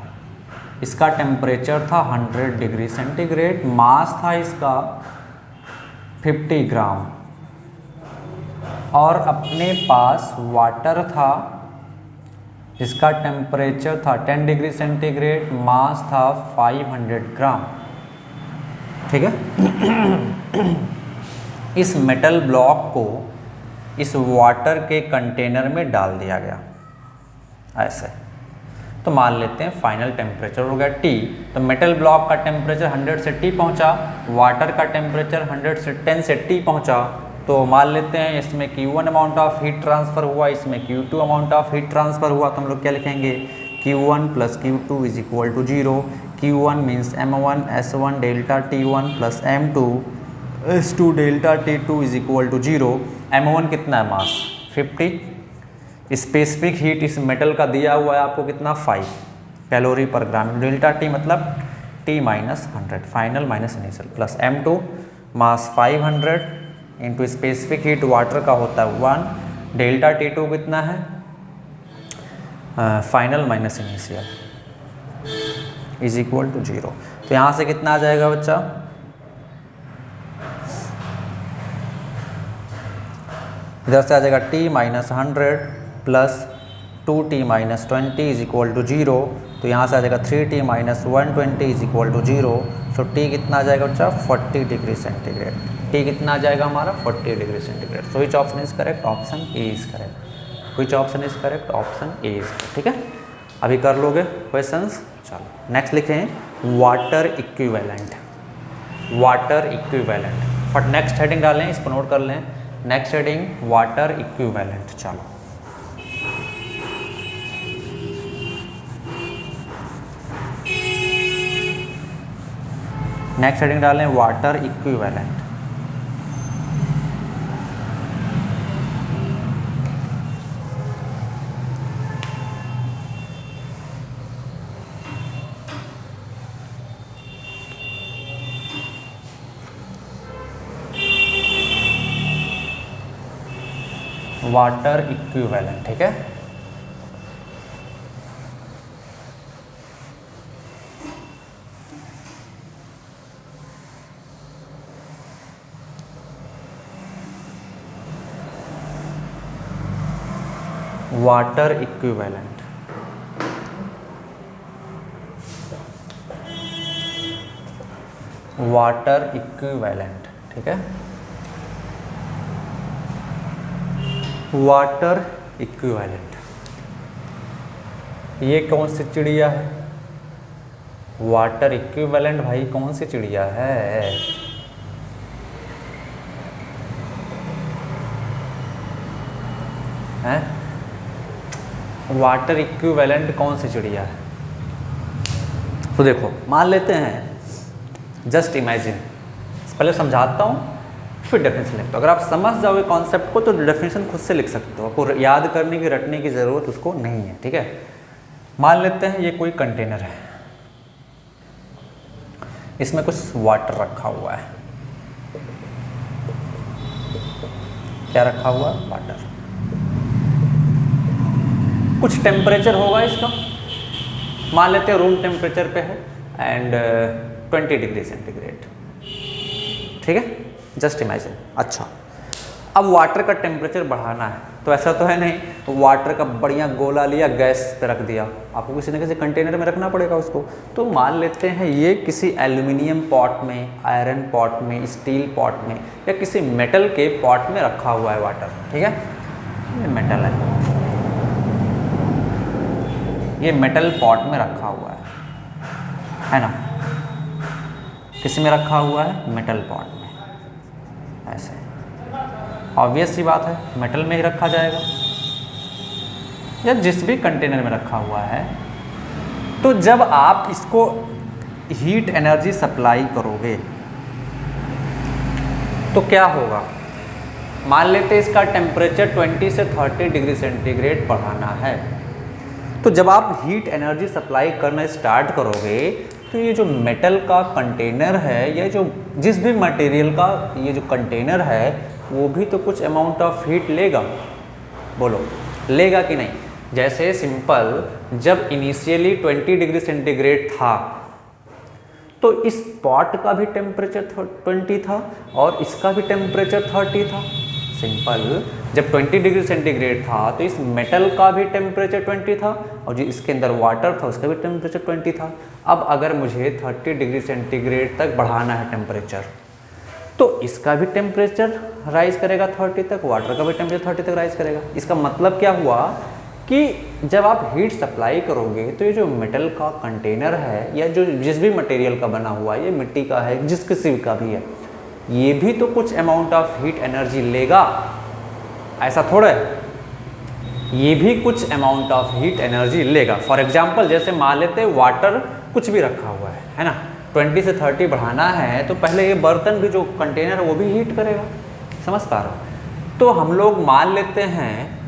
इसका टेम्परेचर था 100 डिग्री सेंटीग्रेड, मास था इसका 50 ग्राम, और अपने पास वाटर था जिसका टेम्परेचर था 10 डिग्री सेंटीग्रेड, मास था 500 ग्राम। ठीक है। इस मेटल ब्लॉक को इस वाटर के कंटेनर में डाल दिया गया ऐसे। तो मान लेते हैं फाइनल टेम्परेचर हो गया T। तो मेटल ब्लॉक का टेम्परेचर 100 से T पहुंचा, वाटर का टेम्परेचर 10 से T पहुंचा। तो मान लेते हैं इसमें Q1 amount of heat transfer हुआ, इसमें Q2 amount of heat transfer हुआ। तो हम लोग क्या लिखेंगे, Q1 plus Q2 is equal to 0। Q1 means M1 S1 delta T1 plus M2 S2 delta T2 is equal to 0। M1 कितना है, मास 50। स्पेसिफिक हीट इस मेटल का दिया हुआ है आपको कितना, 5 कैलोरी पर ग्राम। डेल्टा T मतलब T minus 100, final minus initial, plus M2 mass 500 into specific heat water का होता है 1, डेल्टा T2 कितना है, final minus initial is equal to 0। तो यहाँ से कितना आ जाएगा बच्चा, इधर से आ जाएगा T minus 100 plus 2T minus 20 is equal to 0। तो यहाँ से आ जाएगा 3T minus 120 is equal to 0। So T कितना आ जाएगा बच्चा, 40 डिग्री सेंटीग्रेड। T कितना आ जाएगा हमारा, 40 degree centigrade. So which option is correct, option A is correct. Which option is correct, option A is correct. ठीक है, अभी कर लोगे क्वेश्चंस। चलो नेक्स्ट लिखें वाटर इक्विवेलेंट। फट नेक्स्ट हेडिंग डालें, इसको नोट कर लें। Next heading water equivalent. चलो नेक्स्ट हेडिंग डालें वाटर इक्विवेलेंट। वाटर इक्विवेलेंट, ठीक है। वाटर इक्विवेलेंट वाटर इक्विवेलेंट, ठीक है, वाटर इक्विवेलेंट। ये कौन सी चिड़िया है? वाटर इक्विवेलेंट भाई कौन सी चिड़िया है? हैं? वाटर इक्विवेलेंट कौन सी चिड़िया है? तो देखो मान लेते हैं, जस्ट इमेजिन, पहले समझाता हूँ फिर डेफिनेशन लिखता हूँ। अगर आप समझ जाओगे कॉन्सेप्ट को तो डेफिनेशन खुद से लिख सकते हो, आपको याद करने की रटने की ज़रूरत उसको नहीं है, ठीक है। मान लेते हैं ये कोई कंटेनर है, इसमें कुछ वाटर रखा हुआ है। क्या रखा हुआ है? वाटर। कुछ टेम्परेचर होगा इसका, मान लेते हैं रूम टेम्परेचर पे है एंड 20 डिग्री सेंटीग्रेड, ठीक है, जस्ट इमेजिन। अच्छा, अब वाटर का टेम्परेचर बढ़ाना है, तो ऐसा तो है नहीं वाटर का बढ़िया गोला लिया गैस पे रख दिया, आपको किसी न किसी कंटेनर में रखना पड़ेगा उसको। तो मान लेते हैं ये किसी एल्यूमिनियम पॉट में, आयरन पॉट में, स्टील पॉट में या किसी मेटल के पॉट में रखा हुआ है वाटर, ठीक है। ये मेटल है, ये मेटल पॉट में रखा हुआ है ना, किस में रखा हुआ है? मेटल पॉट में। ऐसे ऑब्वियस सी बात है मेटल में ही रखा जाएगा या जिस भी कंटेनर में रखा हुआ है। तो जब आप इसको हीट एनर्जी सप्लाई करोगे तो क्या होगा? मान लेते हैं इसका टेम्परेचर 20 से 30 डिग्री सेंटीग्रेड बढ़ाना है। तो जब आप हीट एनर्जी सप्लाई करना स्टार्ट करोगे तो ये जो मेटल का कंटेनर है, ये जो जिस भी मटेरियल का ये जो कंटेनर है वो भी तो कुछ अमाउंट ऑफ हीट लेगा, बोलो लेगा कि नहीं? जैसे सिंपल, जब इनिशियली 20 डिग्री सेंटीग्रेड था तो इस पॉट का भी टेम्परेचर 20 था और इसका भी टेम्परेचर 30 था। सिंपल, जब 20 डिग्री सेंटीग्रेड था तो इस मेटल का भी टेम्परेचर 20 था और जो इसके अंदर वाटर था उसका भी टेम्परेचर 20 था। अब अगर मुझे 30 डिग्री सेंटीग्रेड तक बढ़ाना है टेम्परेचर, तो इसका भी टेम्परेचर राइज करेगा 30 तक, वाटर का भी टेम्परेचर 30 तक राइज करेगा। इसका मतलब क्या हुआ कि जब आप हीट सप्लाई करोगे तो ये जो मेटल का कंटेनर है या जो जिस भी मटेरियल का बना हुआ है, ये मिट्टी का है, जिस किसी का भी है, ये भी तो कुछ अमाउंट ऑफ हीट एनर्जी लेगा, ऐसा थोड़ा है, ये भी कुछ अमाउंट ऑफ हीट एनर्जी लेगा। फॉर एग्जांपल जैसे मान लेते हैं वाटर कुछ भी रखा हुआ है ना, 20 से 30 बढ़ाना है तो पहले ये बर्तन भी जो कंटेनर है वो भी हीट करेगा, समझ पा रहे हो? तो हम लोग मान लेते हैं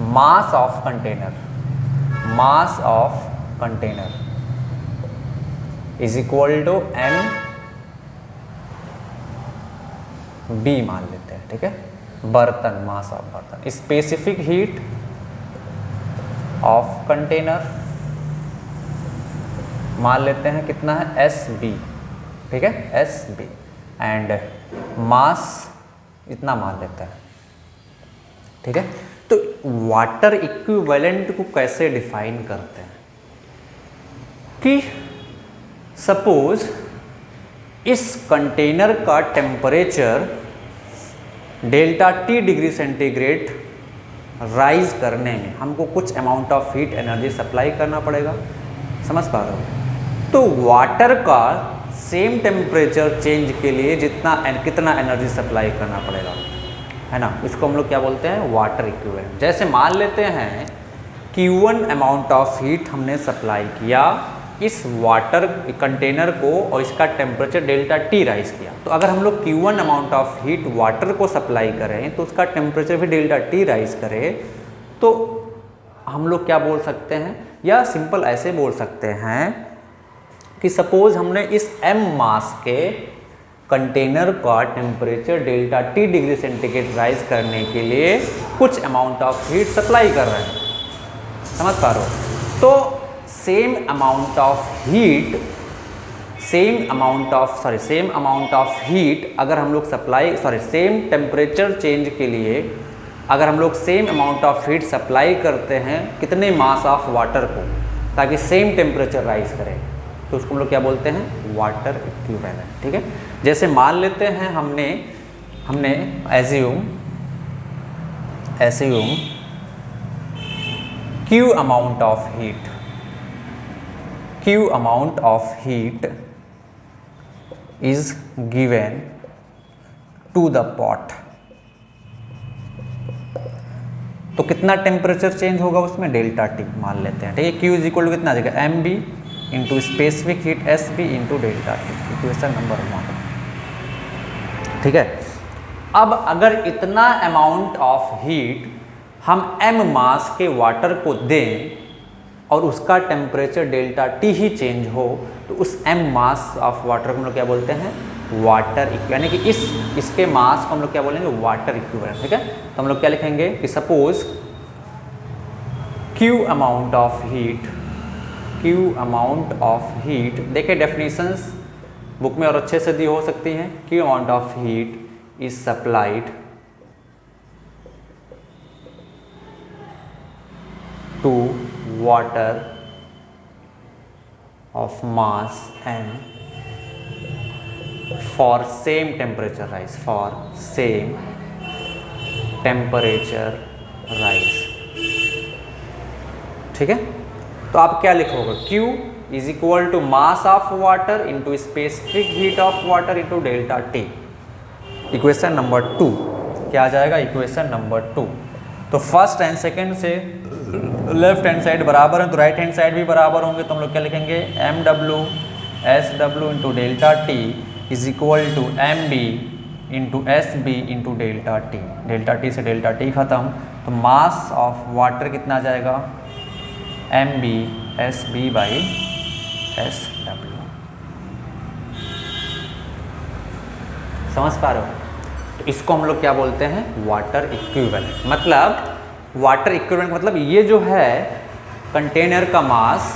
mass of container, mass of container is equal to M B मान लेते हैं, ठीक है। बर्तन, मास ऑफ बर्तन, स्पेसिफिक हीट ऑफ कंटेनर मान लेते हैं कितना है? एस बी, ठीक है, एस बी, एंड मास इतना मान लेते हैं, ठीक है। तो वाटर इक्विवेलेंट को कैसे डिफाइन करते हैं कि सपोज इस कंटेनर का temperature delta T degree centigrade rise करने में हमको कुछ amount of heat energy supply करना पड़ेगा, समझ पा रहे हो? तो वाटर का सेम टेम्परेचर चेंज के लिए कितना एनर्जी सप्लाई करना पड़ेगा, है ना, इसको हम लोग क्या बोलते हैं? Water equivalent. जैसे मान लेते हैं Q1 अमाउंट ऑफ हीट हमने सप्लाई किया इस वाटर कंटेनर को और इसका टेम्परेचर डेल्टा टी राइज किया। तो अगर हम लोग Q1 amount of heat water को सप्लाई करें तो उसका टेम्परेचर भी डेल्टा टी राइज करें, तो हम लोग क्या बोल सकते हैं, या सिंपल ऐसे बोल सकते हैं कि सपोज हमने इस m मास के कंटेनर का temperature delta T degree centigrade rise करने के लिए कुछ अमाउंट ऑफ हीट सप्लाई कर रहे हैं, समझ पा रहे हो? तो सेम अमाउंट ऑफ हीट अगर हम लोग सेम टेम्परेचर चेंज के लिए अगर हम लोग same amount of heat supply करते हैं कितने मास ऑफ वाटर को, ताकि सेम टेम्परेचर राइज करे, तो उसको हम लोग क्या बोलते हैं, वाटर इक्विवेलेंट। ठीक है, जैसे मान लेते हैं हमने assume Q amount of heat is given to the pot। तो कितना टेम्परेचर चेंज होगा उसमें, डेल्टा टी मान लेते हैं। ठीक है, Q इज इक्वल टू कितना आ जाएगा, M B into specific heat S B into delta T, equation number 1। ठीक है, अब अगर इतना अमाउंट ऑफ हीट हम m मास के वाटर को दें और उसका टेम्परेचर डेल्टा टी ही चेंज हो, तो उस m मास ऑफ वाटर को हम लोग क्या बोलते हैं, वाटर इक्विवेलेंट, यानी कि इसके मास को हम लोग क्या बोलेंगे, वाटर इक्विवेलेंट। ठीक है, तो हम लोग क्या लिखेंगे कि suppose Q amount of heat, देखिए डेफिनेशंस बुक में और अच्छे से दी हो सकती हैं। Q amount of heat is supplied to water of mass m for same temperature rise. ठीक है, तो आप क्या लिखोगे, Q is equal to mass of water into specific heat of water into delta T, equation number 2। क्या आ जाएगा, इक्वेशन नंबर 2। तो फर्स्ट एंड सेकंड से लेफ्ट हैंड साइड बराबर है तो राइट हैंड साइड भी बराबर होंगे, तो हम लोग क्या लिखेंगे, M W S W into delta T is equal to M B into S B into delta T. Delta T से डेल्टा टी खत्म, तो मास ऑफ वाटर कितना आ जाएगा, M B S B by S W. समझ पा रहे हो, तो इसको हम लोग क्या बोलते हैं, वाटर इक्विवेलेंट। मतलब वाटर इक्विवेलेंट मतलब ये जो है कंटेनर का मास,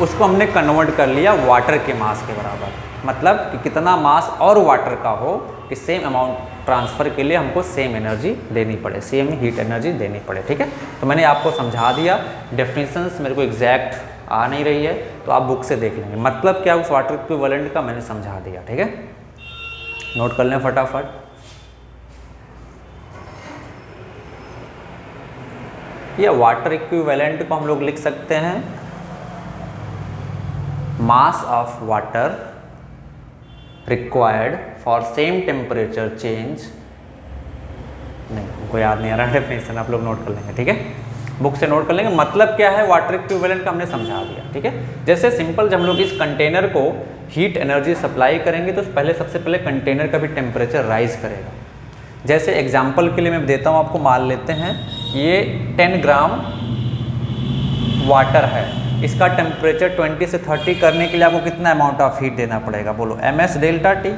उसको हमने कन्वर्ट कर लिया वाटर के मास के बराबर। मतलब कि कितना मास और वाटर का हो कि सेम अमाउंट ट्रांसफ़र के लिए हमको सेम एनर्जी देनी पड़े, सेम हीट एनर्जी देनी पड़े। ठीक है, तो मैंने आपको समझा दिया। डेफिनेशंस मेरे को एग्जैक्ट आ नहीं रही है तो आप बुक से देख लेंगे, मतलब क्या उस वाटर इक्विवेलेंट का मैंने समझा दिया। ठीक है, नोट कर लें फटाफट। ये वाटर इक्विवेलेंट को हम लोग लिख सकते हैं mass of water required for same temperature change. नहीं, हमको याद नहीं आ रहा डेफिनेशन, आप लोग नोट कर लेंगे। ठीक है, बुक से नोट कर लेंगे। मतलब क्या है वाटर इक्विवेलेंट का हमने समझा दिया। ठीक है, जैसे सिंपल जब हम लोग इस कंटेनर को हीट एनर्जी सप्लाई करेंगे तो सबसे पहले कंटेनर का भी टेम्परेचर राइज करेगा। जैसे एग्जाम्पल के लिए मैं देता हूँ आपको, मान लेते हैं ये 10 ग्राम वाटर है, इसका टेम्परेचर 20 से 30 करने के लिए आपको कितना अमाउंट ऑफ हीट देना पड़ेगा, बोलो, एमएस डेल्टा टी।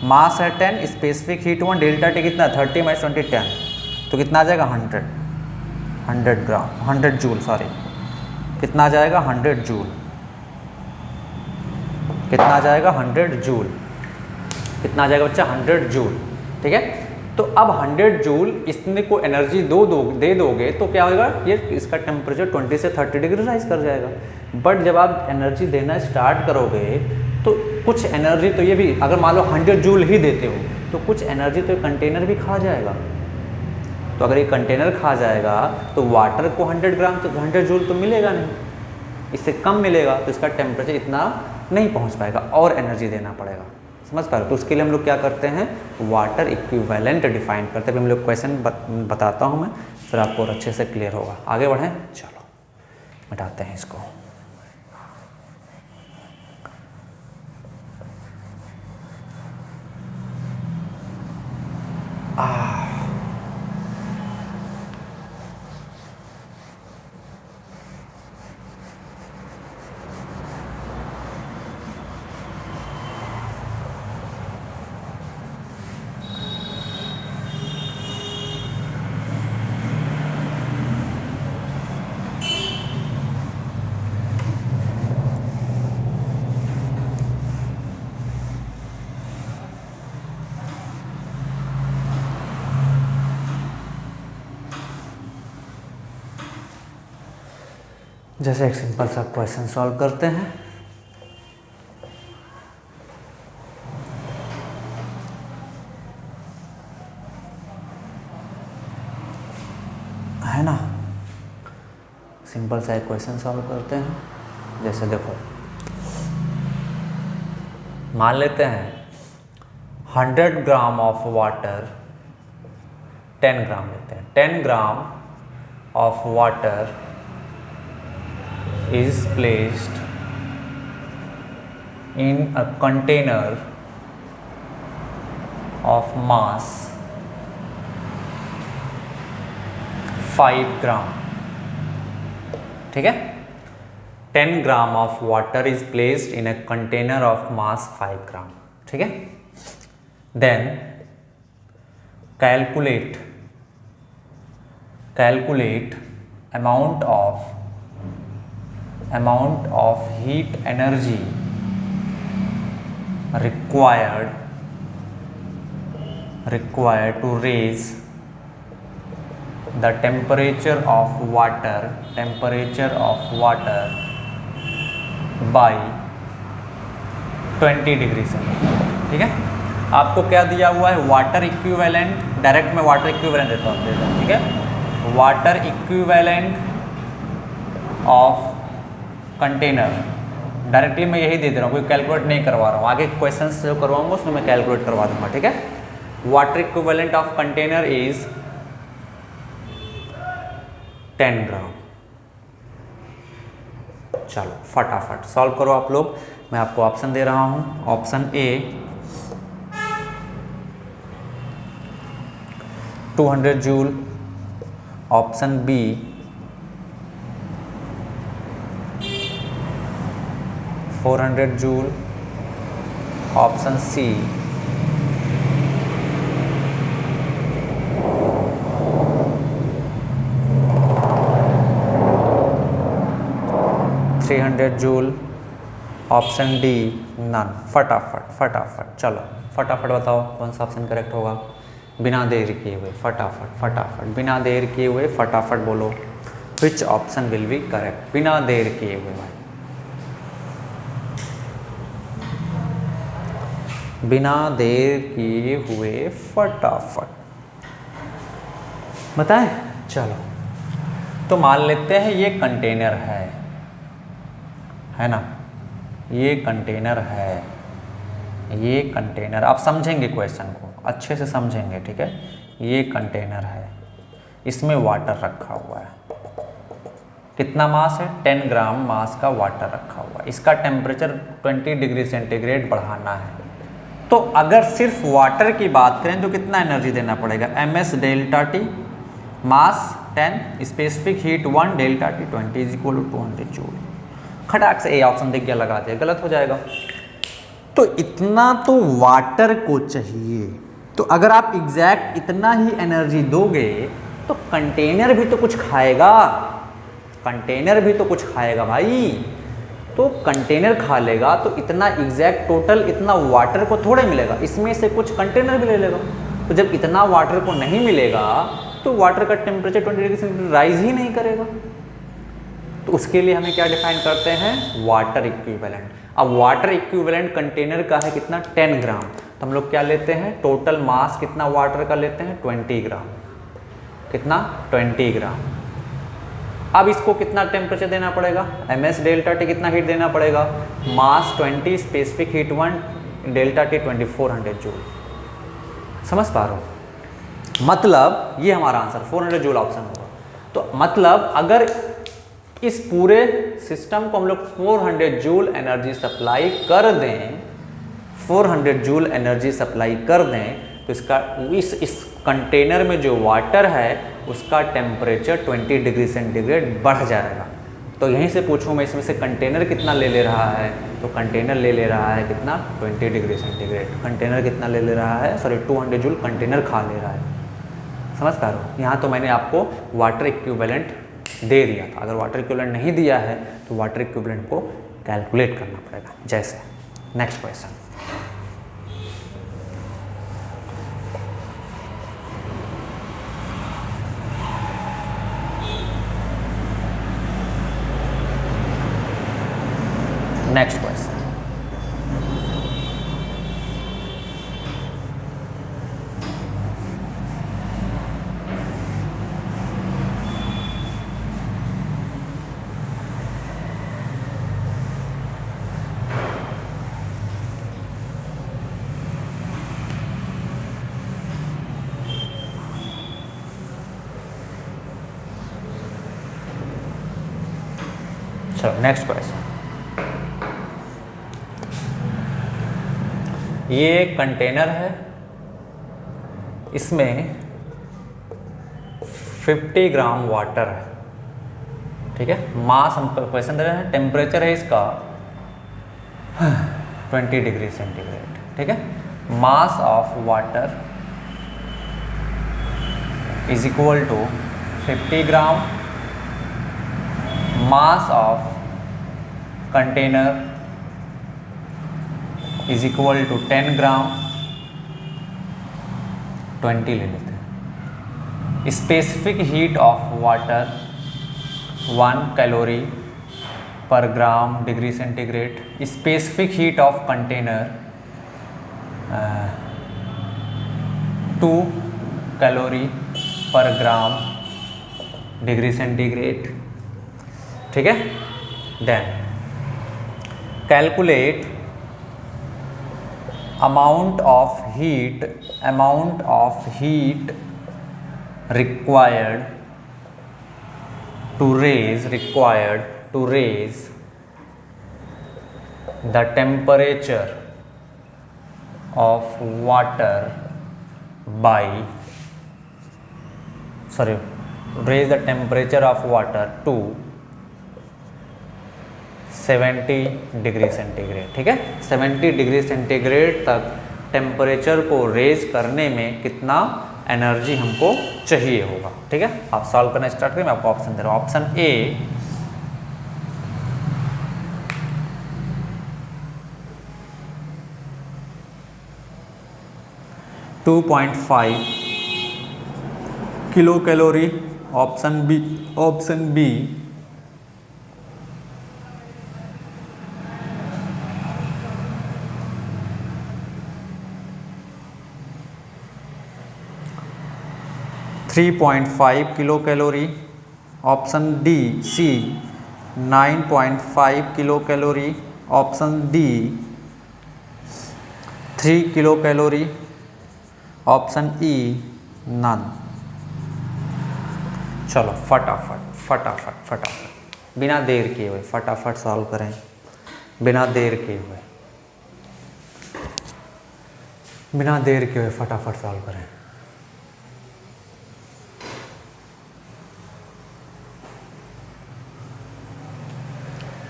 मास है 10, स्पेसिफिक हीट 1, डेल्टा टी कितना, 30 माइनस 20 10, तो कितना आ जाएगा 100 जूल, सॉरी कितना आ जाएगा 100 जूल, कितना आ जाएगा 100 जूल, कितना आ जाएगा बच्चा 100 जूल। ठीक है, तो अब 100 जूल इसने को एनर्जी दे दोगे तो क्या होगा, ये इसका टेम्परेचर 20 से 30 डिग्री राइज कर जाएगा। बट जब आप एनर्जी देना स्टार्ट करोगे तो कुछ एनर्जी तो ये भी, अगर मान लो 100 जूल ही देते हो तो कुछ एनर्जी तो कंटेनर भी खा जाएगा। तो अगर ये कंटेनर खा जाएगा तो वाटर को 100 ग्राम तो 100 जूल तो मिलेगा नहीं, इससे कम मिलेगा, तो इसका टेम्परेचर इतना नहीं पहुंच पाएगा और एनर्जी देना पड़ेगा। समझ पा रहे हो, तो उसके लिए हम लोग क्या करते हैं, वाटर इक्विवेलेंट डिफाइन करते हैं। हम लोग क्वेश्चन बताता हूँ मैं, फिर आपको और अच्छे से क्लियर होगा। आगे बढ़ें, चलो मिटाते हैं इसको। जैसे एक सिंपल सा क्वेश्चन सॉल्व करते हैं। है ना। सिंपल सा एक क्वेश्चन सॉल्व करते हैं। जैसे देखो, मान लेते हैं 100 ग्राम ऑफ वाटर, 10 ग्राम लेते हैं, 10 gram of water is placed in a container of mass 5 ग्राम। ठीक है, 10 gram of water is placed in a container of mass 5 ग्राम। ठीक है, then calculate amount of heat energy required to raise the temperature of water by 20 degree centigrade. ठीक है, आपको क्या दिया हुआ है, वाटर इक्विवेलेंट, डायरेक्ट में वाटर इक्विवेलेंट देता हूँ। ठीक है, water equivalent of container, directly मैं यही दे दे रहा हूँ, कोई कैलकुलेट नहीं करवा रहा हूँ। आगे क्वेश्चंस जो करवाऊंगा उसमें मैं कैलकुलेट करवा दूंगा। ठीक है, water equivalent of container is 10 ग्राम। चलो फटाफट सॉल्व करो आप लोग। मैं आपको ऑप्शन दे रहा हूँ। Option A 200 joule, option B 400 joule, option C 300 joule, option D none. फटाफट चलो फटाफट बताओ कौन सा ऑप्शन करेक्ट होगा। बिना देर किए हुए फटाफट बिना देर किए हुए फटाफट बोलो, विच ऑप्शन विल बी करेक्ट। बिना देर किए हुए भाई, बिना देर किए हुए फटाफट बताएं। चलो तो मान लेते हैं ये कंटेनर है ना, ये कंटेनर है, ये कंटेनर, आप समझेंगे क्वेश्चन को अच्छे से समझेंगे। ठीक है, ये कंटेनर है, इसमें वाटर रखा हुआ है। कितना मास है, 10 ग्राम मास का वाटर रखा हुआ है। इसका टेम्परेचर 20 डिग्री सेंटीग्रेड बढ़ाना है। तो अगर सिर्फ वाटर की बात करें तो कितना एनर्जी देना पड़ेगा, ms delta T, mass 10, specific heat 1, delta T 20 is equal to 200 joule. खटाक से ए ऑप्शन देख के लगा दिया, गलत हो जाएगा। तो इतना तो वाटर को चाहिए, तो अगर आप एग्जैक्ट इतना ही एनर्जी दोगे तो कंटेनर भी तो कुछ खाएगा, कंटेनर भी तो कुछ खाएगा भाई। तो कंटेनर खा लेगा तो इतना एग्जैक्ट टोटल इतना वाटर को थोड़े मिलेगा, इसमें से कुछ कंटेनर भी ले लेगा। तो जब इतना वाटर को नहीं मिलेगा तो वाटर का टेम्परेचर 20 डिग्री सेंटीग्रेड राइज ही नहीं करेगा। तो उसके लिए हमें क्या डिफाइन करते हैं, वाटर इक्विवेलेंट। अब वाटर इक्विवेलेंट कंटेनर का है कितना, 10 ग्राम। तो हम लोग क्या लेते हैं, टोटल मास कितना वाटर का लेते हैं, 20 ग्राम। कितना, 20 ग्राम। अब इसको कितना टेम्परेचर देना पड़ेगा, ms डेल्टा टी कितना हीट देना पड़ेगा, मास 20, specific heat 1, delta T 2400 joule. समझ पा रहे हो, मतलब ये हमारा आंसर 400 जूल ऑप्शन होगा। तो मतलब अगर इस पूरे सिस्टम को हम लोग 400 जूल एनर्जी सप्लाई कर दें, 400 जूल एनर्जी सप्लाई कर दें, तो इसका इस कंटेनर में जो वाटर है उसका टेम्परेचर 20 डिग्री सेंटीग्रेड बढ़ जाएगा। तो यहीं से पूछूं मैं, इसमें से कंटेनर कितना ले रहा है, तो कंटेनर ले रहा है कितना, 20 डिग्री सेंटीग्रेड। कंटेनर कितना ले रहा है, सॉरी 200 जूल कंटेनर खा ले रहा है। समझ पा रहे हो, यहाँ तो मैंने आपको वाटर इक्विवेलेंट दे दिया था। अगर वाटर इक्विवेलेंट नहीं दिया है तो वाटर इक्विवेलेंट को कैलकुलेट करना पड़ेगा। जैसे नेक्स्ट क्वेश्चन, नेक्स्ट क्वेश्चन, चलो नेक्स्ट क्वेश्चन। ये एक कंटेनर है, इसमें 50 ग्राम वाटर है, ठीक है। मास हम क्वेश्चन दे रहे हैं, टेम्परेचर है इसका 20 डिग्री सेंटीग्रेड, ठीक है। Mass of water is equal to 50 gram, mass of container is equal to 10 gram, 20 ले लेते हैं। Specific heat of water 1 calorie पर gram degree centigrade. Specific heat of container 2 calorie पर ग्राम डिग्री सेंटीग्रेड, ठीक है। Then calculate amount of heat required to raise the temperature of water to 70 degree centigrade, ठीक है। 70 डिग्री सेंटीग्रेड तक टेम्परेचर को रेज करने में कितना एनर्जी हमको चाहिए होगा, ठीक है। आप सॉल्व करना स्टार्ट करें, मैं आपको ऑप्शन दे रहा हूँ। Option A 2.5 kilo calorie, option B 3.5 kilo calorie, option C 9.5 kilo calorie, option D 3 kilo calorie, option E none. चलो फटाफट बिना देर किए हुए फटाफट सॉल्व करें, बिना देर किए हुए फटाफट सॉल्व करें।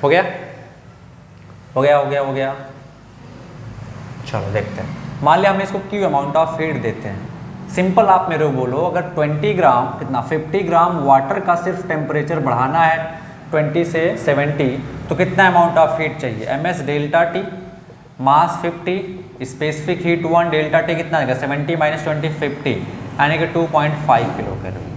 हो गया। चलो देखते हैं। मान लिया हमें इसको क्यू अमाउंट ऑफ हीट देते हैं। सिंपल आप मेरे को बोलो, अगर 20 ग्राम कितना 50 ग्राम वाटर का सिर्फ टेम्परेचर बढ़ाना है 20 से 70, तो कितना अमाउंट ऑफ हीट चाहिए? एमएस डेल्टा टी, मास 50, स्पेसिफिक हीट 1, डेल्टा टी कितना आएगा 70 माइनस 20 50, यानी कि 2.5 किलो कैलोरी।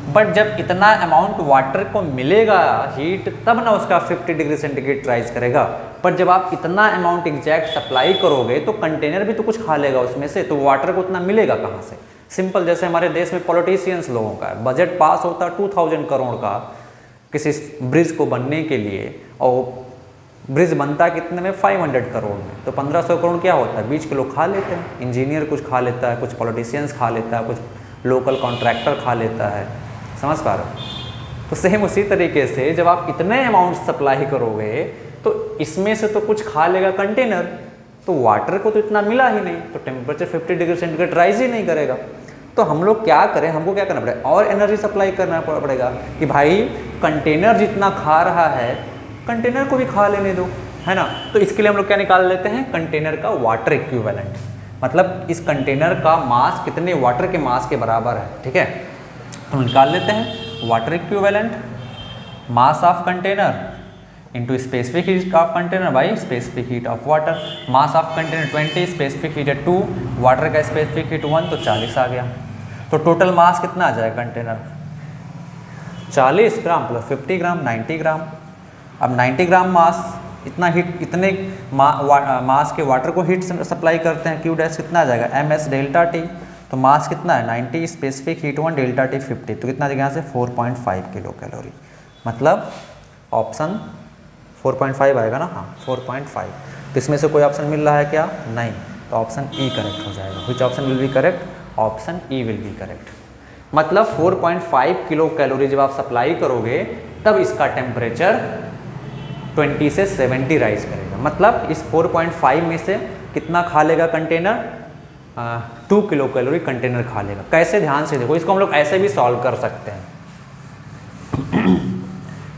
बट जब इतना अमाउंट वाटर को मिलेगा हीट, तब ना उसका 50 डिग्री सेंटीग्रेड राइज करेगा। पर जब आप इतना अमाउंट एग्जैक्ट सप्लाई करोगे तो कंटेनर भी तो कुछ खा लेगा उसमें से, तो वाटर को उतना मिलेगा कहाँ से? सिंपल, जैसे हमारे देश में पॉलिटिशियंस लोगों का बजट पास होता 2000 करोड़ का किसी ब्रिज को बनने के लिए, और ब्रिज बनता कितने में 500 करोड़ में, तो 1500 करोड़ क्या होता है? बीच के लोग खा लेते हैं। इंजीनियर कुछ खा लेता है, कुछ पॉलिटिशियंस खा लेता है, कुछ लोकल कॉन्ट्रैक्टर खा लेता है। समझ पा रहे हो? तो सेम उसी तरीके से जब आप इतने अमाउंट सप्लाई करोगे तो इसमें से तो कुछ खा लेगा कंटेनर, तो वाटर को तो इतना मिला ही नहीं, तो टेम्परेचर 50 डिग्री सेंटीग्रेड राइज ही नहीं करेगा। तो हम लोग क्या करें, हमको क्या करना पड़ेगा? और एनर्जी सप्लाई करना पड़ेगा कि भाई कंटेनर जितना खा रहा है कंटेनर को भी खा लेने दो, है ना। तो इसके लिए हम लोग क्या निकाल लेते हैं? कंटेनर का वाटर इक्विवेलेंट, मतलब इस कंटेनर का मास कितने वाटर के मास के बराबर है, ठीक है। हम निकाल लेते हैं water equivalent, mass of container into specific heat of container by specific heat of water. Mass of container 20, specific heat है 2, वाटर का स्पेसिफिक हीट 1, तो 40 आ गया। तो टोटल मास कितना आ जाएगा कंटेनर? 40 ग्राम प्लस 50 ग्राम 90 ग्राम। अब 90 ग्राम मास, इतना हीट, इतने मास के वाटर को हीट सप्लाई करते हैं, क्यू डैश कितना आ जाएगा? M S delta T. तो मास कितना है? 90, स्पेसिफिक हीट 1, डेल्टा टी 50, तो कितना जाएगा यहाँ से? 4.5 किलो कैलोरी। मतलब ऑप्शन 4.5 आएगा ना? हाँ 4.5। तो इसमें से कोई ऑप्शन मिल रहा है क्या? नहीं, तो ऑप्शन ई करेक्ट हो जाएगा। विच option will be correct? Option E will be correct. मतलब 4.5 किलो कैलोरी जब आप सप्लाई करोगे तब इसका टेम्परेचर 20 से 70 राइज करेगा। मतलब इस 4.5 में से कितना खा लेगा कंटेनर, 2 किलो कैलोरी कंटेनर खा लेगा। कैसे, ध्यान से देखो, इसको हम लोग ऐसे भी सॉल्व कर सकते हैं।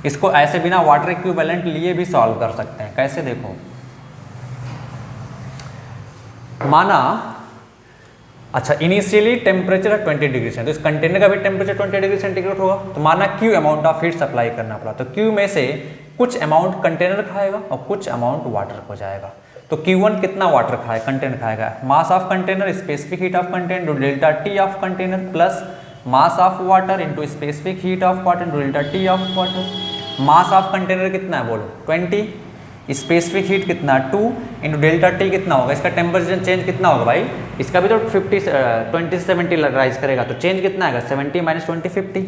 इसको ऐसे बिना वाटर इक्विवेलेंट लिए भी सॉल्व कर सकते हैं। कैसे, देखो, माना अच्छा इनिशियली टेम्परेचर 20 डिग्री सेंटीग्रेड, तो इस कंटेनर का भी टेम्परेचर 20 डिग्री सेंटीग्रेड होगा। तो माना Q amount of heat supply करना पड़ा, तो क्यू में से कुछ अमाउंट कंटेनर खाएगा और कुछ अमाउंट वाटर को जाएगा। तो Q1 कितना वाटर खाएगा, कंटेनर खाएगा, मास of container specific heat of container delta T of container plus mass of water into specific heat of water into delta T of water. Mass of container कितना है बोलो 20, स्पेसिफिक हीट कितना 2 इंटू डेल्टा टी कितना होगा, इसका टेम्परेचर चेंज कितना होगा भाई, इसका भी तो 20 से 70 राइज करेगा, तो चेंज कितना आएगा 70 minus 20 50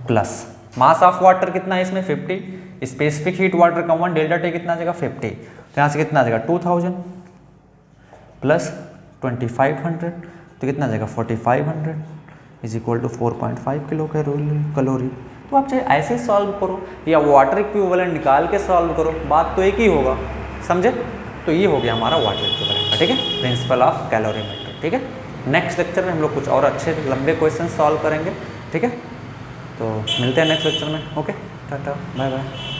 plus mass of water कितना है इसमें 50, स्पेसिफिक हीट वाटर का 1, डेल्टा टी कितना आ जाएगा 50, तो यहाँ से कितना आ जाएगा 2000 प्लस 2500, तो कितना आ जाएगा 4500 is equal to 4.5 kilo calorie. तो आप चाहे ऐसे सॉल्व करो या वाटर इक्विवेलेंट निकाल के सॉल्व करो, बात तो एक ही होगा, समझे। तो ये हो गया हमारा वाटर इक्विवेलेंट का, ठीक है, प्रिंसिपल ऑफ कैलोरीमेट्री। ठीक है, नेक्स्ट लेक्चर में हम लोग कुछ और अच्छे लंबे क्वेश्चन सॉल्व करेंगे। ठीक है, तो मिलते हैं नेक्स्ट लेक्चर में। ओके, टाटा, बाय बाय।